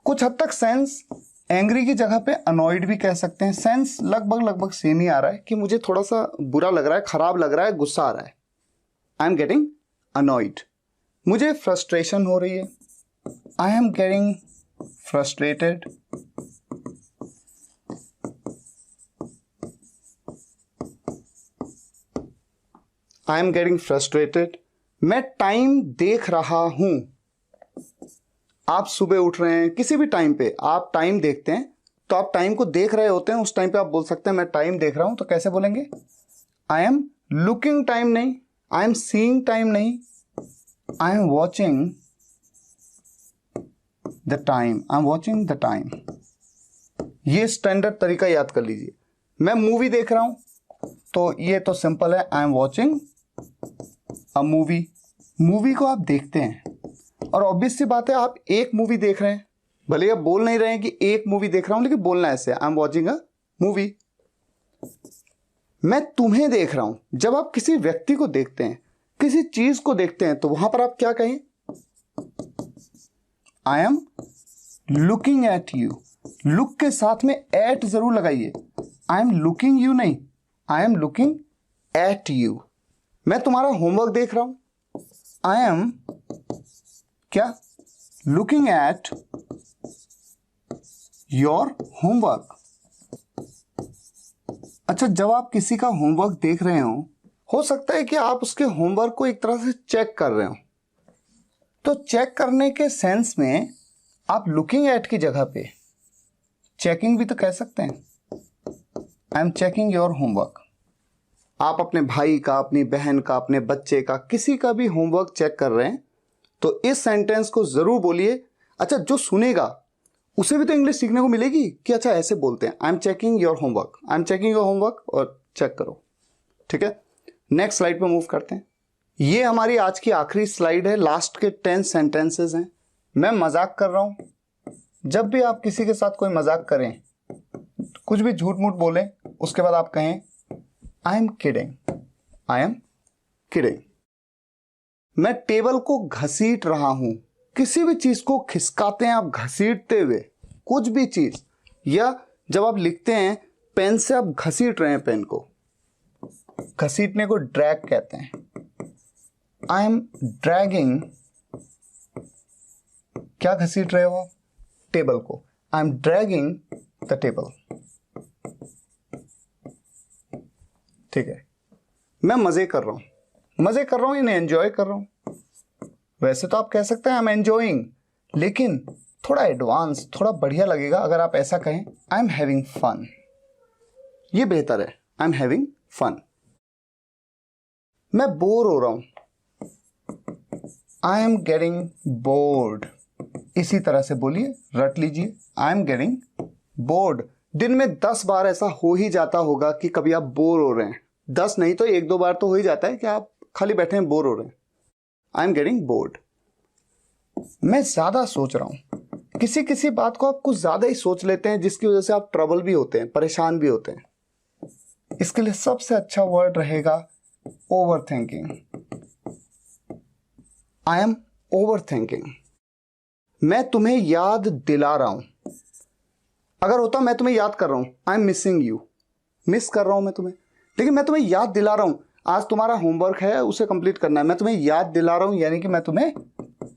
Speaker 1: कुछ हद तक सेंस एंग्री की जगह पे अनॉयड भी कह सकते हैं, सेंस लगभग सेम ही आ रहा है कि मुझे थोड़ा सा बुरा लग रहा है, खराब लग रहा है, गुस्सा आ रहा है, आई एम गेटिंग अनॉयड। मुझे फ्रस्ट्रेशन हो रही है, I am getting frustrated. I am getting frustrated. मैं टाइम देख रहा हूं, आप सुबह उठ रहे हैं, किसी भी टाइम पे आप टाइम देखते हैं तो आप टाइम को देख रहे होते हैं, उस टाइम पे आप बोल सकते हैं मैं टाइम देख रहा हूं। तो कैसे बोलेंगे, आई एम लुकिंग टाइम नहीं, आई एम सीइंग टाइम नहीं, I am watching the time, I am watching the time. ये स्टैंडर्ड तरीका याद कर लीजिए। मैं मूवी देख रहा हूं तो ये तो सिंपल है, I am watching a movie. Movie को आप देखते हैं, और ऑब्वियस सी बात है आप एक मूवी देख रहे हैं, भले आप बोल नहीं रहे हैं कि एक मूवी देख रहा हूं, लेकिन बोलना ऐसे, I am watching a movie. मैं तुम्हें देख रहा हूं, जब आप किसी व्यक्ति को देखते हैं, किसी चीज को देखते हैं, तो वहां पर आप क्या कहें, I am looking at you. Look के साथ में एट जरूर लगाइए, आई एम लुकिंग यू नहीं, I am looking at you. मैं तुम्हारा होमवर्क देख रहा हूं, आई एम क्या, लुकिंग एट योर होमवर्क। अच्छा, जब आप किसी का होमवर्क देख रहे हो सकता है कि आप उसके होमवर्क को एक तरह से चेक कर रहे हो, तो चेक करने के सेंस में आप लुकिंग एट की जगह पे चेकिंग भी तो कह सकते हैं, I am checking your homework. आप अपने भाई का, अपनी बहन का, अपने बच्चे का, किसी का भी होमवर्क चेक कर रहे हैं तो इस सेंटेंस को जरूर बोलिए। अच्छा, जो सुनेगा उसे भी तो इंग्लिश सीखने को मिलेगी कि अच्छा ऐसे बोलते हैं, I am checking your homework, I am checking your homework, और चेक करो। ठीक है, नेक्स्ट स्लाइड पे मूव करते हैं। ये हमारी आज की आखिरी स्लाइड है, लास्ट के 10 सेंटेंसेस हैं। मैं मजाक कर रहा हूं, जब भी आप किसी के साथ कोई मजाक करें, कुछ भी झूठ मूठ बोलें, उसके बाद आप कहें I am kidding, I am kidding. मैं टेबल को घसीट रहा हूं, किसी भी चीज को खिसकाते हैं आप घसीटते हुए, कुछ भी चीज, या जब आप लिखते हैं पेन से आप घसीट रहे हैं पेन को, घसीटने को ड्रैग कहते हैं, आई एम ड्रैगिंग। क्या घसीट रहे हो, टेबल को, I am dragging the table. ठीक है, मैं मजे कर रहा हूं यानी एंजॉय कर रहा हूं। वैसे तो आप कह सकते हैं आई एम एंजॉइंग, लेकिन थोड़ा एडवांस, थोड़ा बढ़िया लगेगा अगर आप ऐसा कहें आई एम हैविंग फन। ये बेहतर है, आई एम हैविंग फन। मैं बोर हो रहा हूं, आई एम गेटिंग बोर्ड। इसी तरह से बोलिए, रट लीजिए, आई एम गेटिंग बोर्ड। दिन में 10 बार ऐसा हो ही जाता होगा कि कभी आप बोर हो रहे हैं। 10 नहीं तो 1-2 बार तो हो ही जाता है कि आप खाली बैठे हैं, बोर हो रहे हैं। I am getting bored. मैं ज्यादा सोच रहा हूं। किसी किसी बात को आप कुछ ज्यादा ही सोच लेते हैं, जिसकी वजह से आप ट्रबल भी होते हैं, परेशान भी होते हैं। इसके लिए सबसे अच्छा वर्ड रहेगा over thinking. I am over thinking. मैं तुम्हें याद दिला रहा हूं। अगर होता मैं तुम्हें याद कर रहा हूं, I am missing you, miss कर रहा हूं मैं तुम्हें, लेकिन मैं तुम्हें याद दिला रहा हूं। आज तुम्हारा होमवर्क है, उसे कंप्लीट करना है, मैं तुम्हें याद दिला रहा हूं, यानी कि मैं तुम्हें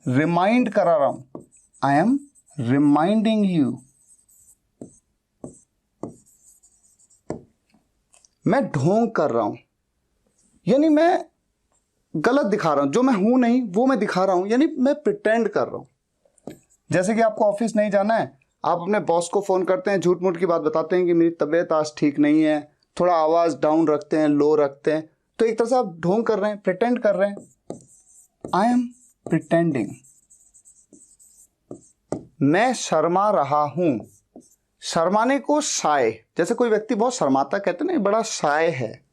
Speaker 1: रिमाइंड करा रहा हूं। I M reminding you. मैं ढोंग कर रहा हूं, यानी मैं गलत दिखा रहा हूं, जो मैं हूं नहीं वो मैं दिखा रहा हूं, यानी मैं प्रिटेंड कर रहा हूं। जैसे कि आपको ऑफिस नहीं जाना है, आप अपने बॉस को फोन करते हैं, झूठ मूठ की बात बताते हैं कि मेरी तबीयत आज ठीक नहीं है, थोड़ा आवाज डाउन रखते हैं, लो रखते हैं, तो एक तरह से आप ढोंग कर रहे हैं, प्रिटेंड कर रहे हैं। I M pretending. मैं शर्मा रहा हूं। शर्माने को शाय, जैसे कोई व्यक्ति बहुत शर्माता, कहते ना बड़ा शाय है,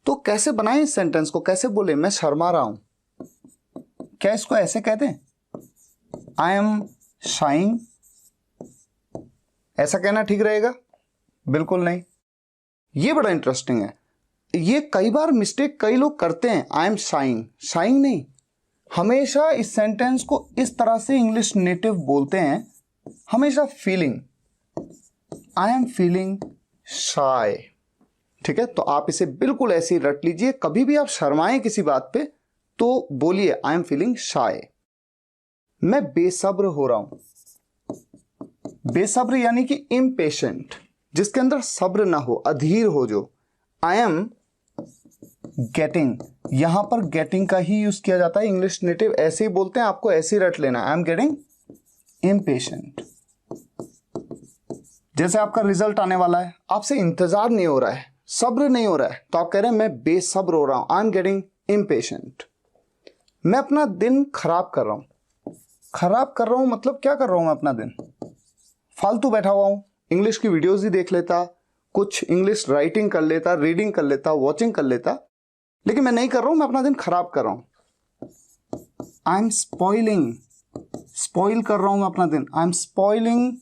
Speaker 1: तो कैसे बनाएं इस सेंटेंस को, कैसे बोले मैं शर्मा रहा हूं? क्या इसको ऐसे कहते हैं, आई एम शाइंग? ऐसा कहना ठीक रहेगा? बिल्कुल नहीं। ये बड़ा इंटरेस्टिंग है, ये कई बार मिस्टेक कई लोग करते हैं। आई एम शाइंग, शाइंग नहीं। हमेशा इस सेंटेंस को इस तरह से इंग्लिश नेटिव बोलते हैं, हमेशा फीलिंग। आई एम फीलिंग शाय। ठीक है, तो आप इसे बिल्कुल ऐसे ही रट लीजिए। कभी भी आप शर्माएं किसी बात पे तो बोलिए आई एम फीलिंग शाय। मैं बेसब्र हो रहा हूं। बेसब्र यानी कि इम्पेशेंट, जिसके अंदर सब्र ना हो, अधीर हो जो। आई एम गेटिंग, यहां पर गेटिंग का ही यूज किया जाता है, इंग्लिश नेटिव ऐसे ही बोलते हैं, आपको ऐसे ही रट लेना। I am getting impatient. जैसे आपका रिजल्ट आने वाला है, आपसे इंतजार नहीं हो रहा है, सब्र नहीं हो रहा है, तो आप कह रहे हैं मैं बेसब्र हो रहा हूं, आई एम गेटिंग इम्पेशेंट। मैं अपना दिन खराब कर रहा हूं। खराब कर रहा हूं मतलब क्या कर रहा हूं मैं अपना दिन? फालतू बैठा हुआ हूं, इंग्लिश की वीडियोस ही देख लेता, कुछ इंग्लिश राइटिंग कर लेता, रीडिंग कर लेता, वॉचिंग कर लेता, लेकिन मैं नहीं कर रहा हूं, मैं अपना दिन खराब कर रहा हूं। आई एम स्पॉइलिंग, स्पॉइल कर रहा हूं मैं अपना दिन। I am spoiling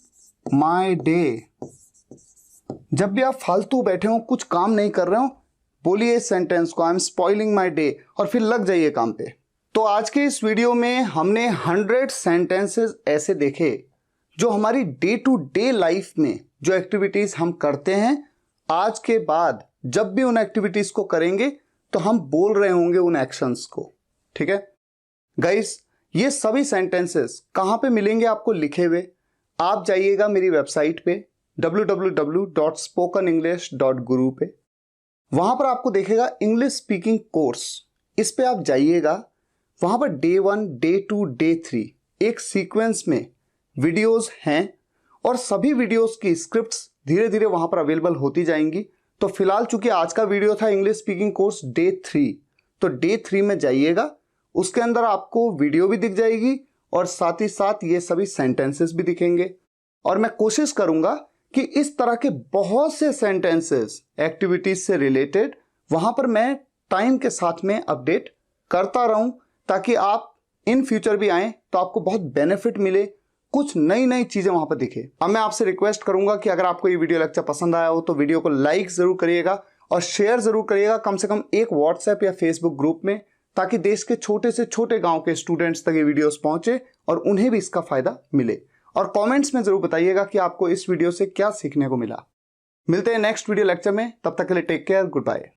Speaker 1: my day. जब भी आप फालतू बैठे हो, कुछ काम नहीं कर रहे हो, बोलिए इस सेंटेंस को, I am spoiling my day, और फिर लग जाइए काम पे। तो आज के इस वीडियो में हमने 100 सेंटेंसेस ऐसे देखे जो हमारी डे टू डे लाइफ में जो एक्टिविटीज हम करते हैं, आज के बाद जब भी उन एक्टिविटीज को करेंगे तो हम बोल रहे होंगे उन एक्शंस को। ठीक है गाइस, ये सभी सेंटेंसेस कहां पे मिलेंगे आपको लिखे हुए? आप जाइएगा मेरी वेबसाइट पे www.spokenenglish.guru पे, वहां पर आपको देखेगा इंग्लिश स्पीकिंग कोर्स, इस पे आप जाइएगा। वहां पर डे 1, डे 2, डे 3 एक सीक्वेंस में वीडियोस हैं, और सभी वीडियोस की स्क्रिप्ट्स धीरे धीरे वहां पर अवेलेबल होती जाएंगी। तो फिलहाल चूंकि आज का वीडियो था इंग्लिश स्पीकिंग कोर्स डे 3, तो डे 3 में जाइएगा, उसके अंदर आपको वीडियो भी दिख जाएगी और साथ ही साथ ये सभी सेंटेंसेस भी दिखेंगे। और मैं कोशिश करूंगा कि इस तरह के बहुत से सेंटेंसेस एक्टिविटीज से रिलेटेड वहां पर मैं टाइम के साथ में अपडेट करता रहूं, ताकि आप इन फ्यूचर भी आए तो आपको बहुत बेनिफिट मिले, कुछ नई नई चीजें वहां पर दिखे। अब मैं आपसे रिक्वेस्ट करूंगा कि अगर आपको ये वीडियो लेक्चर पसंद आया हो तो वीडियो को लाइक जरूर करिएगा और शेयर जरूर करिएगा, कम से कम एक व्हाट्सएप या फेसबुक ग्रुप में, ताकि देश के छोटे से छोटे गांव के स्टूडेंट्स तक ये वीडियोस पहुंचे और उन्हें भी इसका फायदा मिले। और कमेंट्स में जरूर बताइएगा कि आपको इस वीडियो से क्या सीखने को मिला। मिलते हैं नेक्स्ट वीडियो लेक्चर में, तब तक के लिए टेक केयर, गुड बाय।